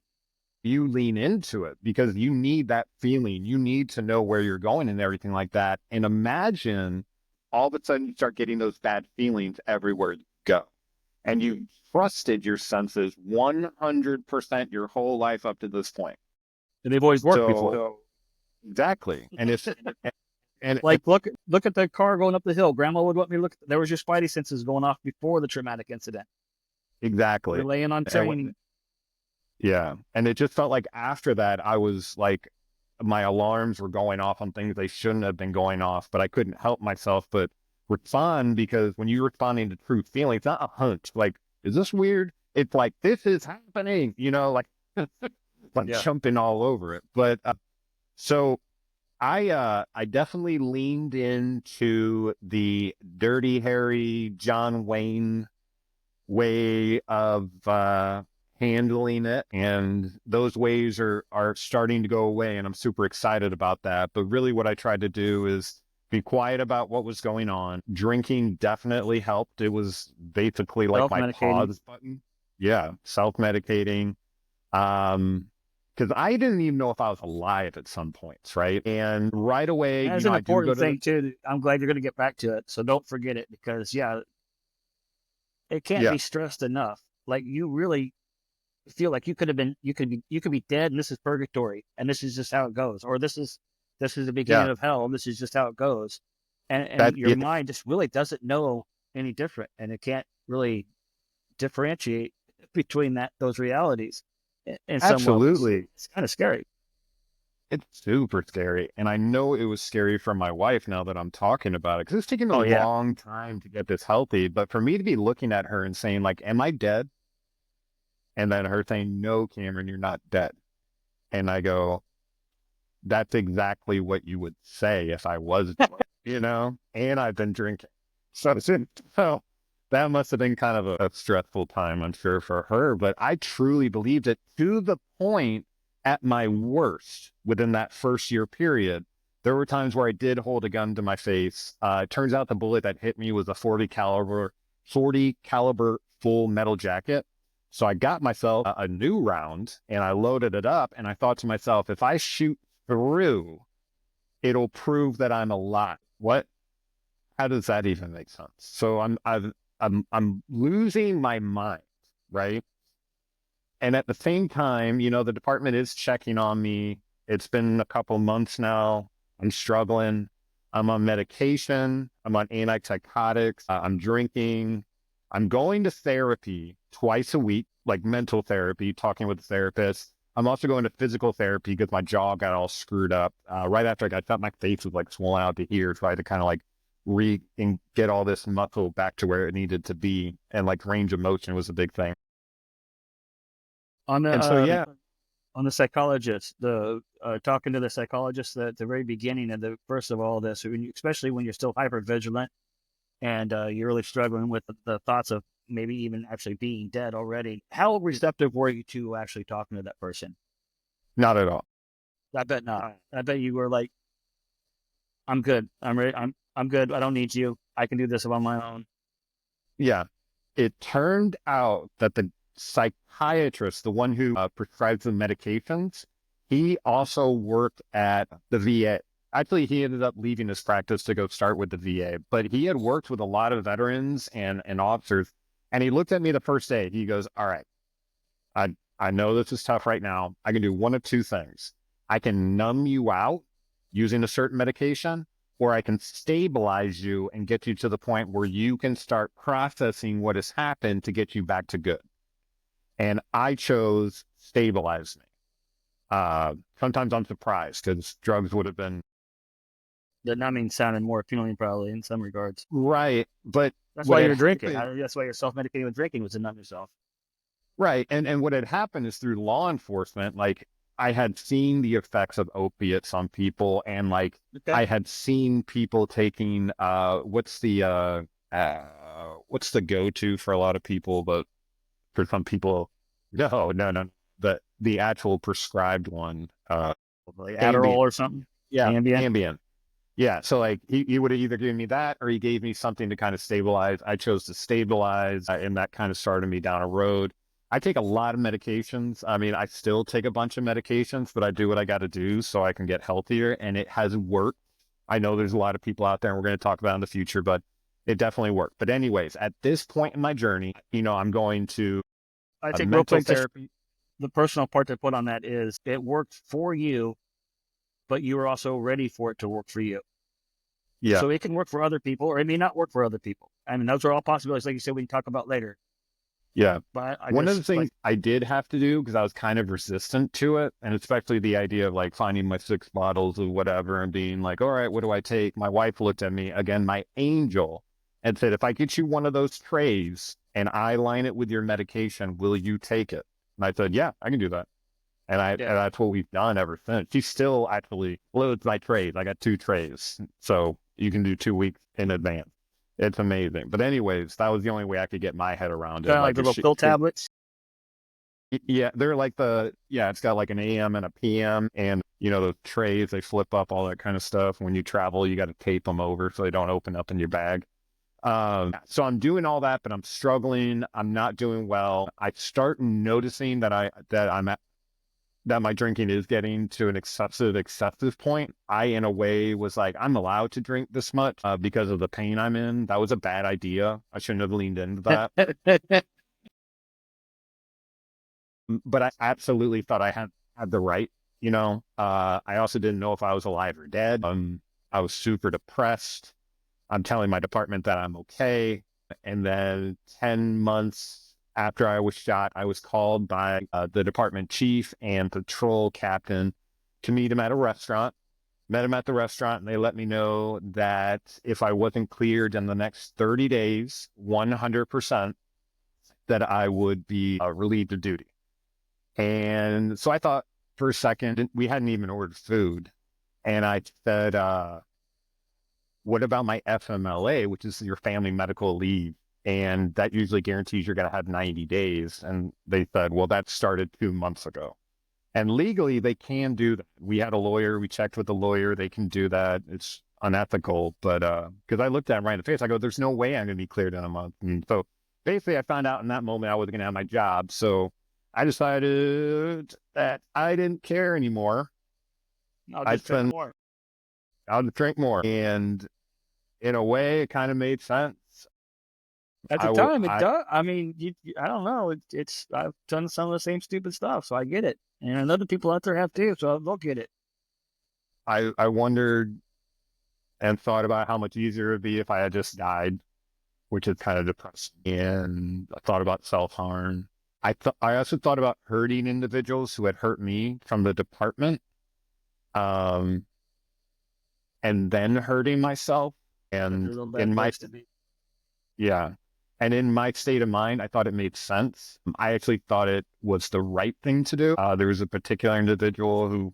you lean into it because you need that feeling, you need to know where you're going and everything like that. And imagine all of a sudden you start getting those bad feelings everywhere you go, and you trusted your senses 100% your whole life up to this point. And they've always worked before. So exactly. And it's and Like look at the car going up the hill. Grandma would let me look. There was your spidey senses going off before the traumatic incident. You're exactly. laying on training. Yeah. And it just felt like after that, I was like, my alarms were going off on things they shouldn't have been going off, but I couldn't help myself but respond, because when you're responding to true feeling, it's not a hunch. Like, is this weird? It's like, this is happening, like, like Yeah. jumping all over it. But so I definitely leaned into the Dirty Harry John Wayne way of handling it, and those ways are starting to go away, and I'm super excited about that. But really what I tried to do is be quiet about what was going on. Drinking definitely helped. It was basically like my Self-medicating. pause button. Yeah, self-medicating. Because I didn't even know if I was alive at some points, right? And right away, That's an I do go important to the, thing too. I'm glad you're going to get back to it. So don't forget it, because yeah, it can't yeah, be stressed enough. Like you really feel like you could be dead, and this is purgatory, and this is just how it goes, or this is the beginning yeah, of hell, and this is just how it goes, that, and your yeah, mind just really doesn't know any different, and it can't really differentiate between those realities in some levels. absolutely. It's kind of scary. It's super scary. And I know it was scary for my wife now that I'm talking about it, because it's taken a Oh yeah. long time to get this healthy. But for me to be looking at her and saying, like, am I dead? And then her saying, no, Cameron, you're not dead. And I go, that's exactly what you would say if I was dead, and I've been drinking. So that must have been kind of a stressful time, I'm sure, for her. But I truly believed it to the point at my worst within that first year period. There were times where I did hold a gun to my face. It turns out the bullet that hit me was a 40 caliber full metal jacket. So I got myself a new round and I loaded it up, and I thought to myself, if I shoot through, it'll prove that I'm alive. What? How does that even make sense? So I'm losing my mind, right? And at the same time, the department is checking on me. It's been a couple months now. I'm struggling. I'm on medication. I'm on antipsychotics. I'm drinking. I'm going to therapy twice a week, like mental therapy, talking with a therapist. I'm also going to physical therapy because my jaw got all screwed up. Right after I got shot, my face was like swollen out to here. So I had to kind of like and get all this muscle back to where it needed to be. And like range of motion was a big thing. On the And so, yeah, on the psychologist, the talking to the psychologist at the very beginning of the first of all this, especially when you're still hyper vigilant and you're really struggling with the thoughts of maybe even actually being dead already. How receptive were you to actually talking to that person? not at all. I bet not. I bet you were like, I'm good. I'm ready. I'm good. I don't need you. I can do this on my own. Yeah. It turned out that the psychiatrist, the one who prescribes the medications, he also worked at the VA. Actually, he ended up leaving his practice to go start with the VA, but he had worked with a lot of veterans and officers. And he looked at me the first day. He goes, all right, I know this is tough right now. I can do one of two things. I can numb you out using a certain medication, or I can stabilize you and get you to the point where you can start processing what has happened to get you back to good. And I chose stabilize me. Sometimes I'm surprised because drugs would have been The numbing sounded more appealing, probably in some regards. right, but That's what why had you're drinking. happened, That's why you're self-medicating with drinking, was to numb yourself. right, and what had happened is through law enforcement, like I had seen the effects of opiates on people, and like Okay. I had seen people taking what's the go-to for a lot of people, but for some people, no, the actual prescribed one, Like Adderall Ambien, or something. yeah, Ambien. Ambien. Yeah, so like he would have either given me that or he gave me something to kind of stabilize. I chose to stabilize, and that kind of started me down a road. I take a lot of medications. I mean, I still take a bunch of medications, but I do what I got to do so I can get healthier, and it has worked. I know there's a lot of people out there, and we're going to talk about it in the future, but it definitely worked. But anyways, at this point in my journey, I'm going to I a think real mental quick, therapy. the personal part to put on that is it worked for you, but you were also ready for it to work for you. Yeah. So it can work for other people, or it may not work for other people. I mean, those are all possibilities, like you said, we can talk about later. Yeah. But I One of the just like, things I did have to do because I was kind of resistant to it, and especially the idea of like finding my 6 bottles of whatever and being like, all right, what do I take? My wife looked at me again, my angel, and said, if I get you one of those trays and I line it with your medication, will you take it? And I said, yeah, I can do that. And yeah, that's what we've done ever since. She still actually loads my trays. I got 2 trays. So you can do 2 weeks in advance. It's amazing. But anyways, that was the only way I could get my head around it. kind of like Like the if little pill tablets. yeah, they're like it's got like an AM and a PM and the trays, they flip up, all that kind of stuff. When you travel, you got to tape them over so they don't open up in your bag. So I'm doing all that, but I'm struggling. I'm not doing well. I start noticing that my drinking is getting to an excessive point. I, in a way, was like, I'm allowed to drink this much because of the pain I'm in. That was a bad idea. I shouldn't have leaned into that. But I absolutely thought I had the right. I also didn't know if I was alive or dead. I was super depressed. I'm telling my department that I'm okay. And then 10 months after I was shot, I was called by the department chief and patrol captain to meet him at a restaurant. Met him at the restaurant, and they let me know that if I wasn't cleared in the next 30 days, 100%, that I would be relieved of duty. And so I thought for a second, we hadn't even ordered food. And I said, what about my FMLA, which is your family medical leave? And that usually guarantees you're going to have 90 days. And they said, well, that started 2 months ago. And legally, they can do that. We had a lawyer. We checked with the lawyer. They can do that. It's unethical. But because I looked at him right in the face, I go, there's no way I'm going to be cleared in a month. And so basically, I found out in that moment I wasn't going to have my job. So I decided that I didn't care anymore. I'll just drink more. I'll drink more. And in a way, it kind of made sense. At the time, it does. I mean, I don't know. It's I've done some of the same stupid stuff, so I get it, and other people out there have too, so they'll get it. I wondered and thought about how much easier it would be if I had just died, which is kind of depressing. And I thought about self-harm. I also thought about hurting individuals who had hurt me from the department, and then hurting myself. And in my yeah. And in my state of mind, I thought it made sense. I actually thought it was the right thing to do. There was a particular individual who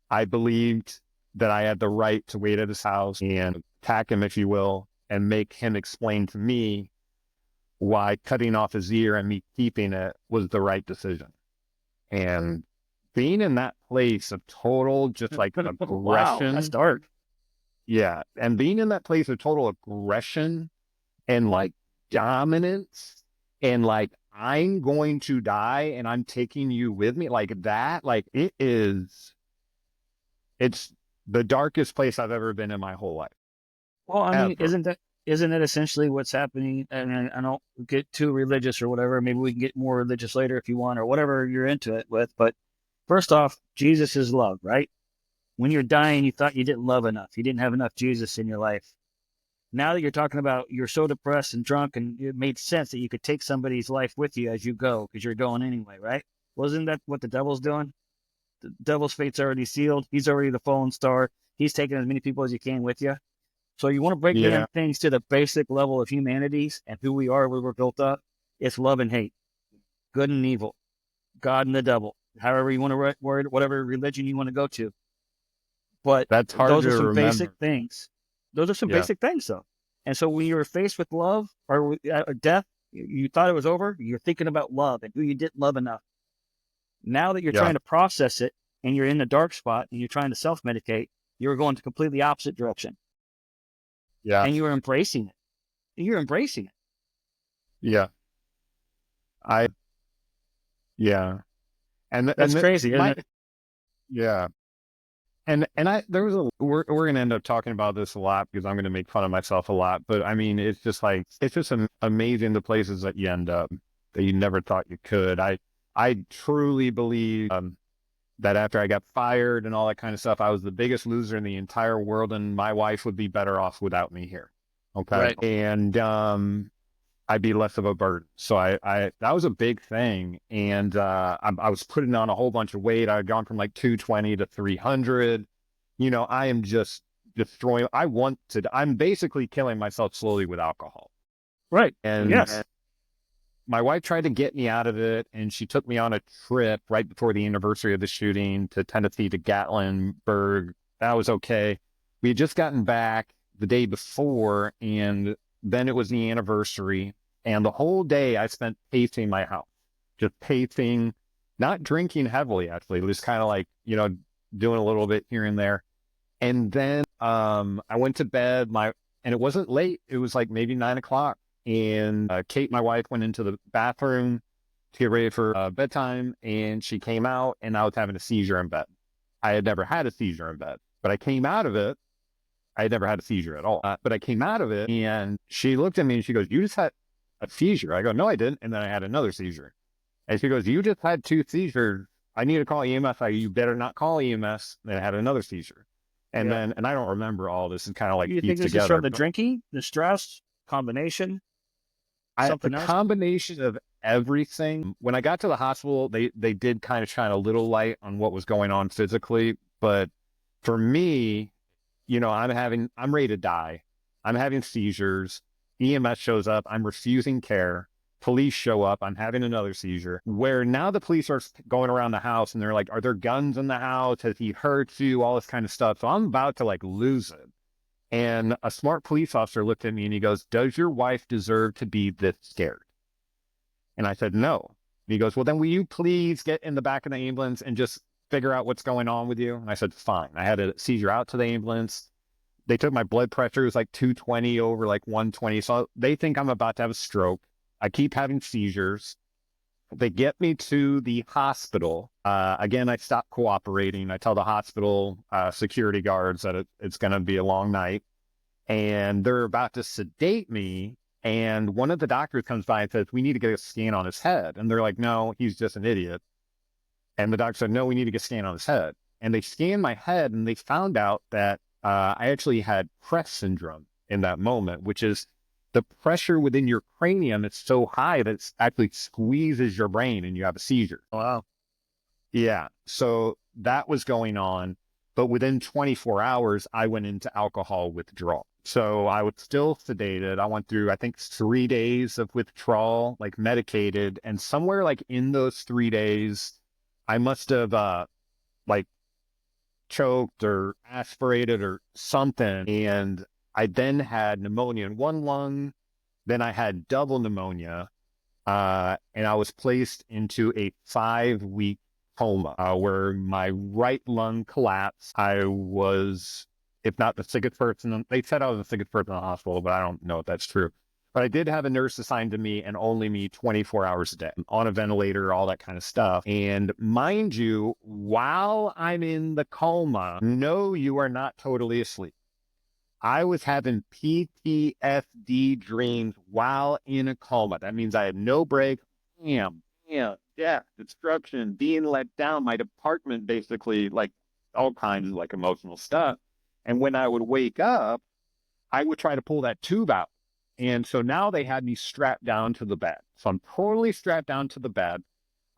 I believed that I had the right to wait at his house and attack him, if you will, and make him explain to me why cutting off his ear and me keeping it was the right decision. And being in that place of total, just like aggression. Wow, that's dark. Yeah. And being in that place of total aggression and like dominance and like, I'm going to die and I'm taking you with me, like that, like it's the darkest place I've ever been in my whole life. Well, I mean, Ever. isn't that essentially what's happening? And I don't get too religious or whatever. Maybe we can get more religious later if you want, or whatever you're into it with. But first off, Jesus is love, right? When you're dying, you thought you didn't love enough. You didn't have enough Jesus in your life. Now that you're talking about you're so depressed and drunk, and it made sense that you could take somebody's life with you as you go because you're going anyway, right? Wasn't that what the devil's doing? The devil's fate's already sealed. He's already the fallen star. He's taking as many people as he can with you. So you want to break Yeah. down things to the basic level of humanities and who we are, where we're built up. It's love and hate, good and evil, God and the devil, however you want to word, whatever religion you want to go to. But That's hard those to are some remember. basic things. Those are some Yeah. basic things, though. And so when you're faced with love or death, you thought it was over. You're thinking about love and who you didn't love enough. Now that you're Yeah. trying to process it and you're in the dark spot and you're trying to self-medicate, you're going to completely opposite direction. Yeah. And you're embracing it. You're embracing it. Yeah. Yeah. That's crazy, isn't it? Yeah. And there was we're going to end up talking about this a lot because I'm going to make fun of myself a lot, but I mean, it's just amazing the places that you end up that you never thought you could. I truly believe, that after I got fired and all that kind of stuff, I was the biggest loser in the entire world, and my wife would be better off without me here. Okay. Right. And, I'd be less of a burden. So that was a big thing. And I was putting on a whole bunch of weight. I had gone from like 220 to 300. I am just destroying. I'm basically killing myself slowly with alcohol. Right. And Yes. my wife tried to get me out of it, and she took me on a trip right before the anniversary of the shooting to Tennessee to Gatlinburg. That was okay. We had just gotten back the day before, and then it was the anniversary. And the whole day I spent pacing my house, just pacing, not drinking heavily, actually. It was kind of like, doing a little bit here and there. And then I went to bed, and it wasn't late. It was like maybe 9 o'clock. And Kate, my wife, went into the bathroom to get ready for bedtime. And she came out, and I was having a seizure in bed. I had never had a seizure in bed, but I came out of it. I had never had a seizure at all, but I came out of it, and she looked at me and she goes, "You just had a seizure." I go, "No, I didn't." And then I had another seizure. And she goes, "You just had 2 seizures. I need to call EMS." You better not call EMS. Then I had another seizure. And Yeah. and I don't remember all this. It's kind of like You think pieced this is together. from the drinking, the stress, combination, something The else? combination of everything. When I got to the hospital, they did kind of shine a little light on what was going on physically. But for me, I'm ready to die. I'm having seizures. EMS shows up. I'm refusing care. Police show up. I'm having another seizure. Where now the police are going around the house, and they're like, "Are there guns in the house? Has he hurt you?" All this kind of stuff. So I'm about to like lose it. And a smart police officer looked at me and he goes, "Does your wife deserve to be this scared?" And I said, "No." And he goes, "Well, then will you please get in the back of the ambulance and just figure out what's going on with you?" And I said, "Fine." I had a seizure out to the ambulance. They took my blood pressure. It was like 220 over like 120. So they think I'm about to have a stroke. I keep having seizures. They get me to the hospital. Again, I stop cooperating. I tell the hospital security guards that it's going to be a long night. And they're about to sedate me. And one of the doctors comes by and says, "We need to get a scan on his head." And they're like, "No, he's just an idiot." And the doctor said, "No, we need to get a scan on his head." And they scanned my head, and they found out that I actually had Press syndrome in that moment, which is the pressure within your cranium is so high that it actually squeezes your brain and you have a seizure. Wow. Yeah. So that was going on. But within 24 hours, I went into alcohol withdrawal. So I was still sedated. I went through, I think, 3 days of withdrawal, like medicated. And somewhere like in those 3 days, I must have like choked or aspirated or something. And I then had pneumonia in one lung. Then I had double pneumonia. And I was placed into a 5-week coma where my right lung collapsed. I was, if not the sickest person, they said I was the sickest person in the hospital, but I don't know if that's true. But I did have a nurse assigned to me, and only me, 24 hours a day on a ventilator, all that kind of stuff. And mind you, while I'm in the coma, no, you are not totally asleep. I was having PTSD dreams while in a coma. That means I had no break. Bam, death, destruction, being let down. My department basically, like all kinds of like emotional stuff. And when I would wake up, I would try to pull that tube out. And so now they had me strapped down to the bed. So I'm totally strapped down to the bed.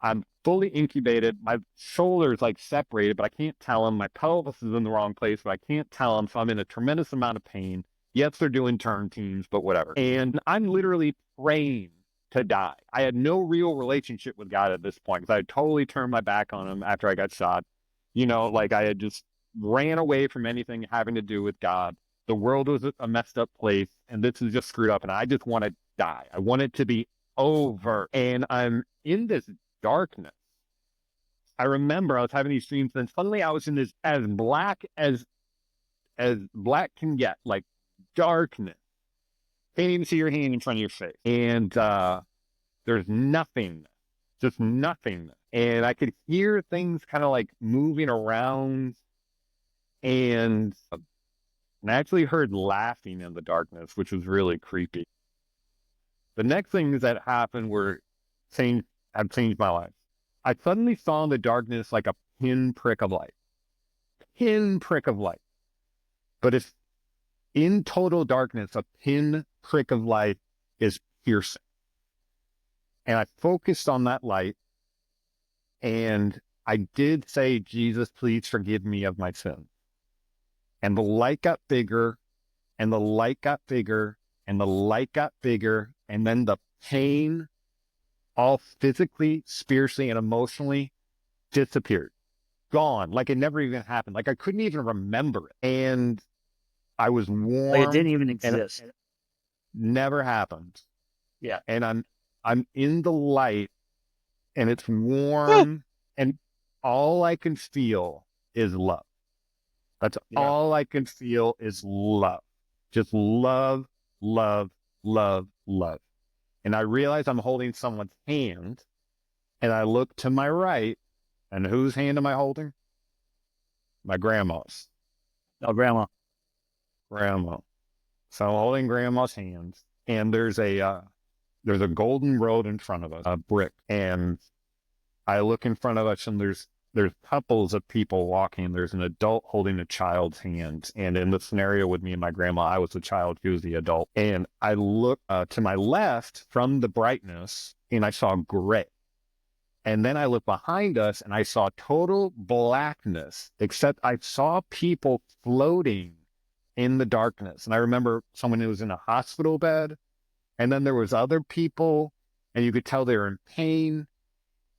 I'm fully incubated. My shoulders like separated, but I can't tell them. My pelvis is in the wrong place, but I can't tell them. So I'm in a tremendous amount of pain. Yes, they're doing turn teams, but whatever. And I'm literally praying to die. I had no real relationship with God at this point because I had totally turned my back on him after I got shot. You know, like I had just ran away from anything having to do with God. The world was a messed up place, and this is just screwed up, and I just want to die. I want it to be over. And I'm in this darkness. I remember I was having these dreams, and suddenly I was in this as black can get, like darkness. Can't even see your hand in front of your face. And there's nothing, just nothing. And I could hear things kind of like moving around, and I actually heard laughing in the darkness, which was really creepy. The next things that happened have changed my life. I suddenly saw in the darkness like a pinprick of light. Pinprick of light. But if in total darkness, a pinprick of light is piercing. And I focused on that light, and I did say, Jesus, please forgive me of my sins. And the light got bigger, and the light got bigger, and the light got bigger, and then the pain, all physically, spiritually, and emotionally, disappeared. Gone. Like it never even happened. Like I couldn't even remember it. And I was warm. Like it didn't even exist. Never happened. Yeah. And I'm in the light, and it's warm, and all I can feel is love. That's all I can feel is love. Just love, love, love, love. And I realize I'm holding someone's hand, and I look to my right, and whose hand am I holding? My grandma's. Oh, grandma. Grandma. So I'm holding grandma's hands, and there's a golden road in front of us, a brick, and I look in front of us, and there's couples of people walking. There's an adult holding a child's hand. And in the scenario with me and my grandma, I was the child, she was the adult. And I looked to my left from the brightness, and I saw gray. And then I looked behind us, and I saw total blackness, except I saw people floating in the darkness. And I remember someone who was in a hospital bed, and then there was other people, and you could tell they were in pain.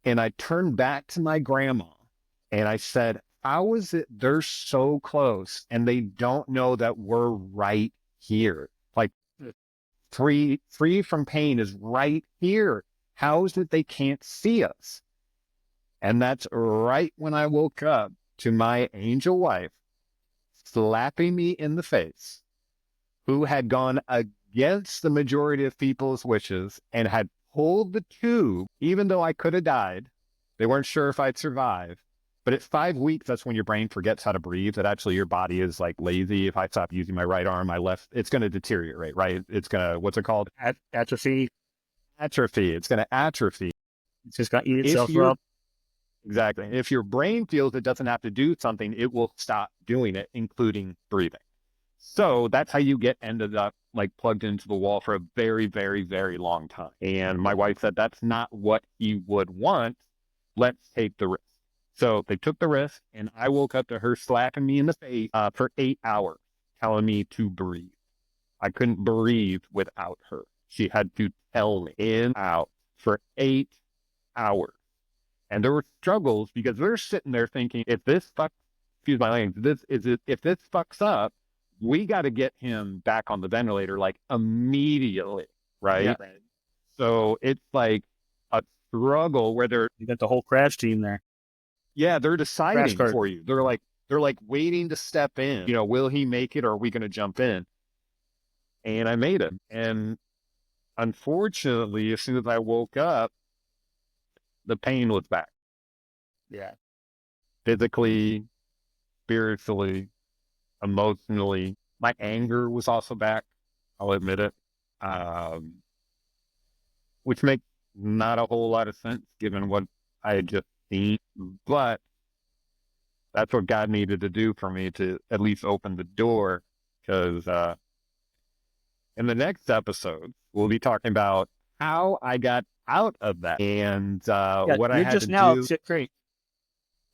And I turned back to my grandma, and I said, how is it they're so close and they don't know that we're right here? Like free from pain is right here. How is it they can't see us? And that's right when I woke up to my angel wife slapping me in the face, who had gone against the majority of people's wishes and had pulled the tube, even though I could have died. They weren't sure if I'd survive. But at 5 weeks, that's when your brain forgets how to breathe, that actually your body is like lazy. If I stop using my right arm, my left, it's going to deteriorate, right? It's going to, what's it called? Atrophy. Atrophy. It's going to atrophy. It's just going to eat itself up. Exactly. If your brain feels it doesn't have to do something, it will stop doing it, including breathing. So that's how you ended up like plugged into the wall for a very, very, very long time. And my wife said, that's not what you would want. Let's take the risk. So they took the risk, and I woke up to her slapping me in the face for 8 hours, telling me to breathe. I couldn't breathe without her. She had to tell me in, out for 8 hours. And there were struggles because they're sitting there thinking, if this fucks up, we got to get him back on the ventilator like immediately, right? Yeah. So it's like a struggle where you got the whole crash team there. Yeah, they're deciding for you. They're like waiting to step in. You know, will he make it, or are we going to jump in? And I made it. And unfortunately, as soon as I woke up, the pain was back. Yeah. Physically, spiritually, emotionally. My anger was also back. I'll admit it. Which makes not a whole lot of sense given what I had just seen. But That's what God needed to do for me to at least open the door. Because in the next episode, we'll be talking about how I got out of that and Yeah, what I you're had to just now up do. shit creek.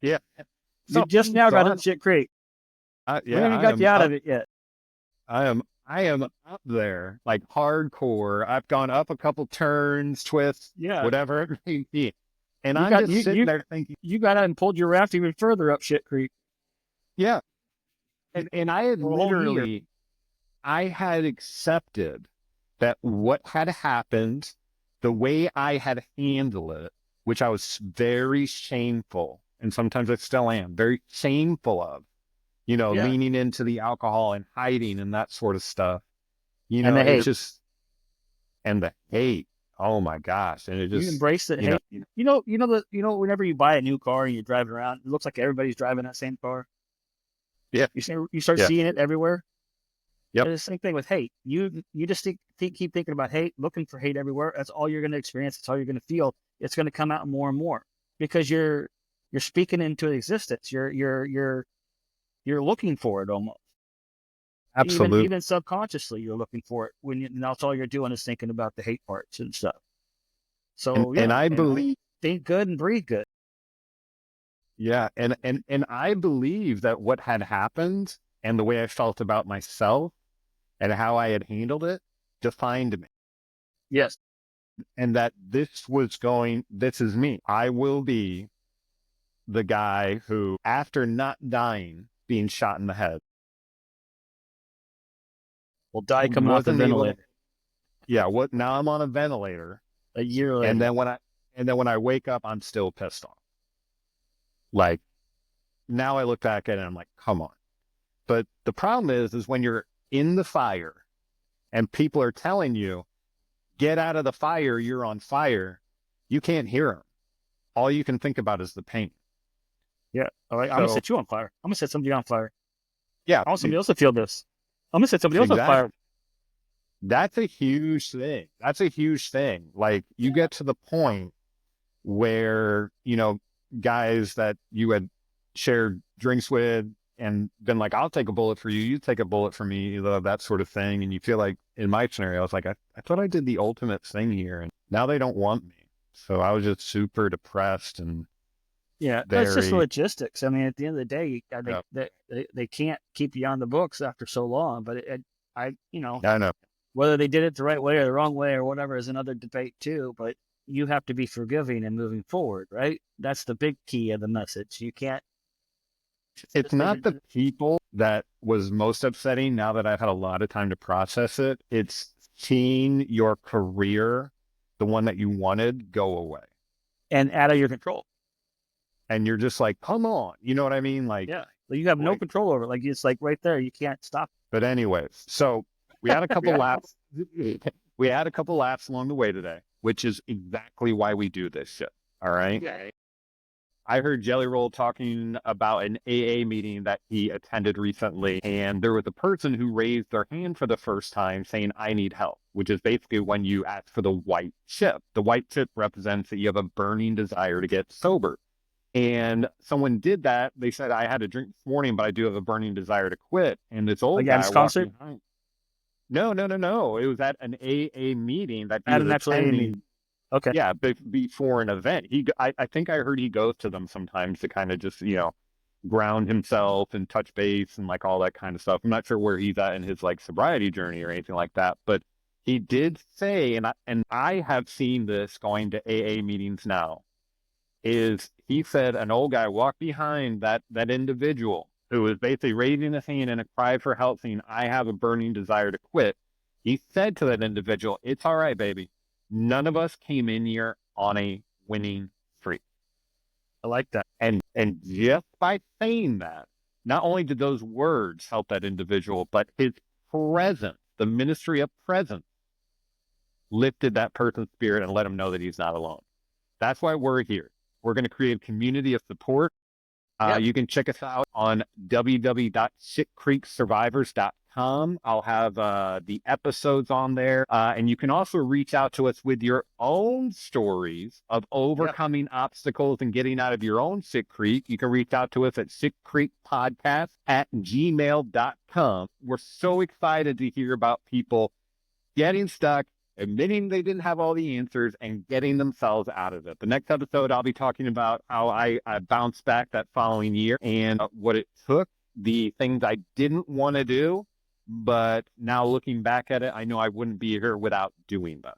Yeah. You So, just now got I'm, up shit creek. We yeah, haven't even I got am you out up. of it yet. I am up there, like hardcore. I've gone up a couple turns, twists, Yeah, whatever it may be. And you I'm got just sitting there thinking, you got out and pulled your raft even further up shit creek yeah. And I had for a whole year. literally, I had accepted that what had happened, the way I had handled it, which I was very shameful, and sometimes I still am, very shameful of, Yeah, leaning into the alcohol and hiding and that sort of stuff. and the It's hate. just, and the hate, oh my gosh. And it You just, embrace the hate. Whenever you buy a new car and you're driving around, it looks like everybody's driving that same car. yeah, You start yeah, seeing it everywhere. yep, It's the same thing with hate. You just keep thinking about hate, looking for hate everywhere. That's all you're going to experience. That's all you're going to feel. It's going to come out more and more because you're speaking into existence. You're looking for it almost. absolutely. Even subconsciously, you're looking for it and that's all you're doing is thinking about the hate parts and stuff. So And yeah, I believe, think good and breathe good. yeah, and I believe that what had happened and the way I felt about myself and how I had handled it defined me. Yes. And that this is me. I will be the guy who, after not dying, being shot in the head, Will die coming off the wasn't able to, ventilator now I'm on a ventilator. a year And later. then when I wake up, I'm still pissed off. Like, now I look back at it and I'm like, come on. But the problem is when you're in the fire and people are telling you, get out of the fire, you're on fire, you can't hear them. All you can think about is the pain. Yeah. All right. I'm gonna So, set you on fire. I'm gonna set somebody on fire. yeah, I want somebody else to feel this. I'm gonna set somebody else on exactly. fire. That's a huge thing. That's a huge thing. Like, you get to the point where, guys that you had shared drinks with and been like, I'll take a bullet for you, you take a bullet for me, that sort of thing. And you feel like, in my scenario, I was like, I thought I did the ultimate thing here, and now they don't want me. So I was just super depressed and Yeah, it's just very, logistics. I mean, at the end of the day, yeah, they can't keep you on the books after so long. But I know. whether they did it the right way or the wrong way or whatever is another debate too. But you have to be forgiving and moving forward, right? That's the big key of the message. You can't. It's not the people that was most upsetting now that I've had a lot of time to process it. It's seeing your career, the one that you wanted, go away. And out of your control. And you're just like, come on. You know what I mean? Like, Yeah, you have no control over it. Like it's like right there. You can't stop. but anyways, so we had a couple laps. We had a couple laps along the way today, which is exactly why we do this shit. All right. Yeah. I heard Jelly Roll talking about an AA meeting that he attended recently, and there was a person who raised their hand for the first time saying, I need help, which is basically when you ask for the white chip. The white chip represents that you have a burning desire to get sober. And someone did that. They said, I had a drink this morning, but I do have a burning desire to quit. And this old guy walked concert behind. No. It was at an AA meeting that he at was an actual AA attending. meeting. Okay. Yeah, before an event. I think I heard he goes to them sometimes to kind of just, ground himself and touch base and like all that kind of stuff. I'm not sure where he's at in his like sobriety journey or anything like that, but he did say, and I have seen this going to AA meetings now, is he said an old guy walked behind that individual who was basically raising his hand in a cry for help, saying, I have a burning desire to quit. He said to that individual, it's all right, baby. None of us came in here on a winning streak. I like that. And just by saying that, not only did those words help that individual, but his presence, the ministry of presence, lifted that person's spirit and let him know that he's not alone. That's why we're here. We're going to create a community of support. You can check us out on www.shitcreeksurvivors.com. gmail.com. I'll have the episodes on there. And you can also reach out to us with your own stories of overcoming obstacles and getting out of your own sick creek. You can reach out to us at sickcreekpodcast@gmail.com. We're so excited to hear about people getting stuck, admitting they didn't have all the answers, and getting themselves out of it. The next episode, I'll be talking about how I bounced back that following year and what it took, the things I didn't want to do, but now looking back at it, I know I wouldn't be here without doing them.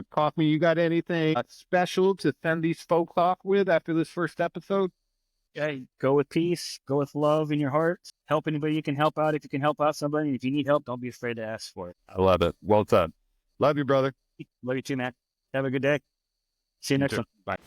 Kaufman, you got anything special to send these folks off with after this first episode? Okay, go with peace, go with love in your heart. Help anybody you can help out. If you can help out somebody, if you need help, don't be afraid to ask for it. I love it. Well said. Love you, brother. Love you too, man. Have a good day. See you next one. Bye.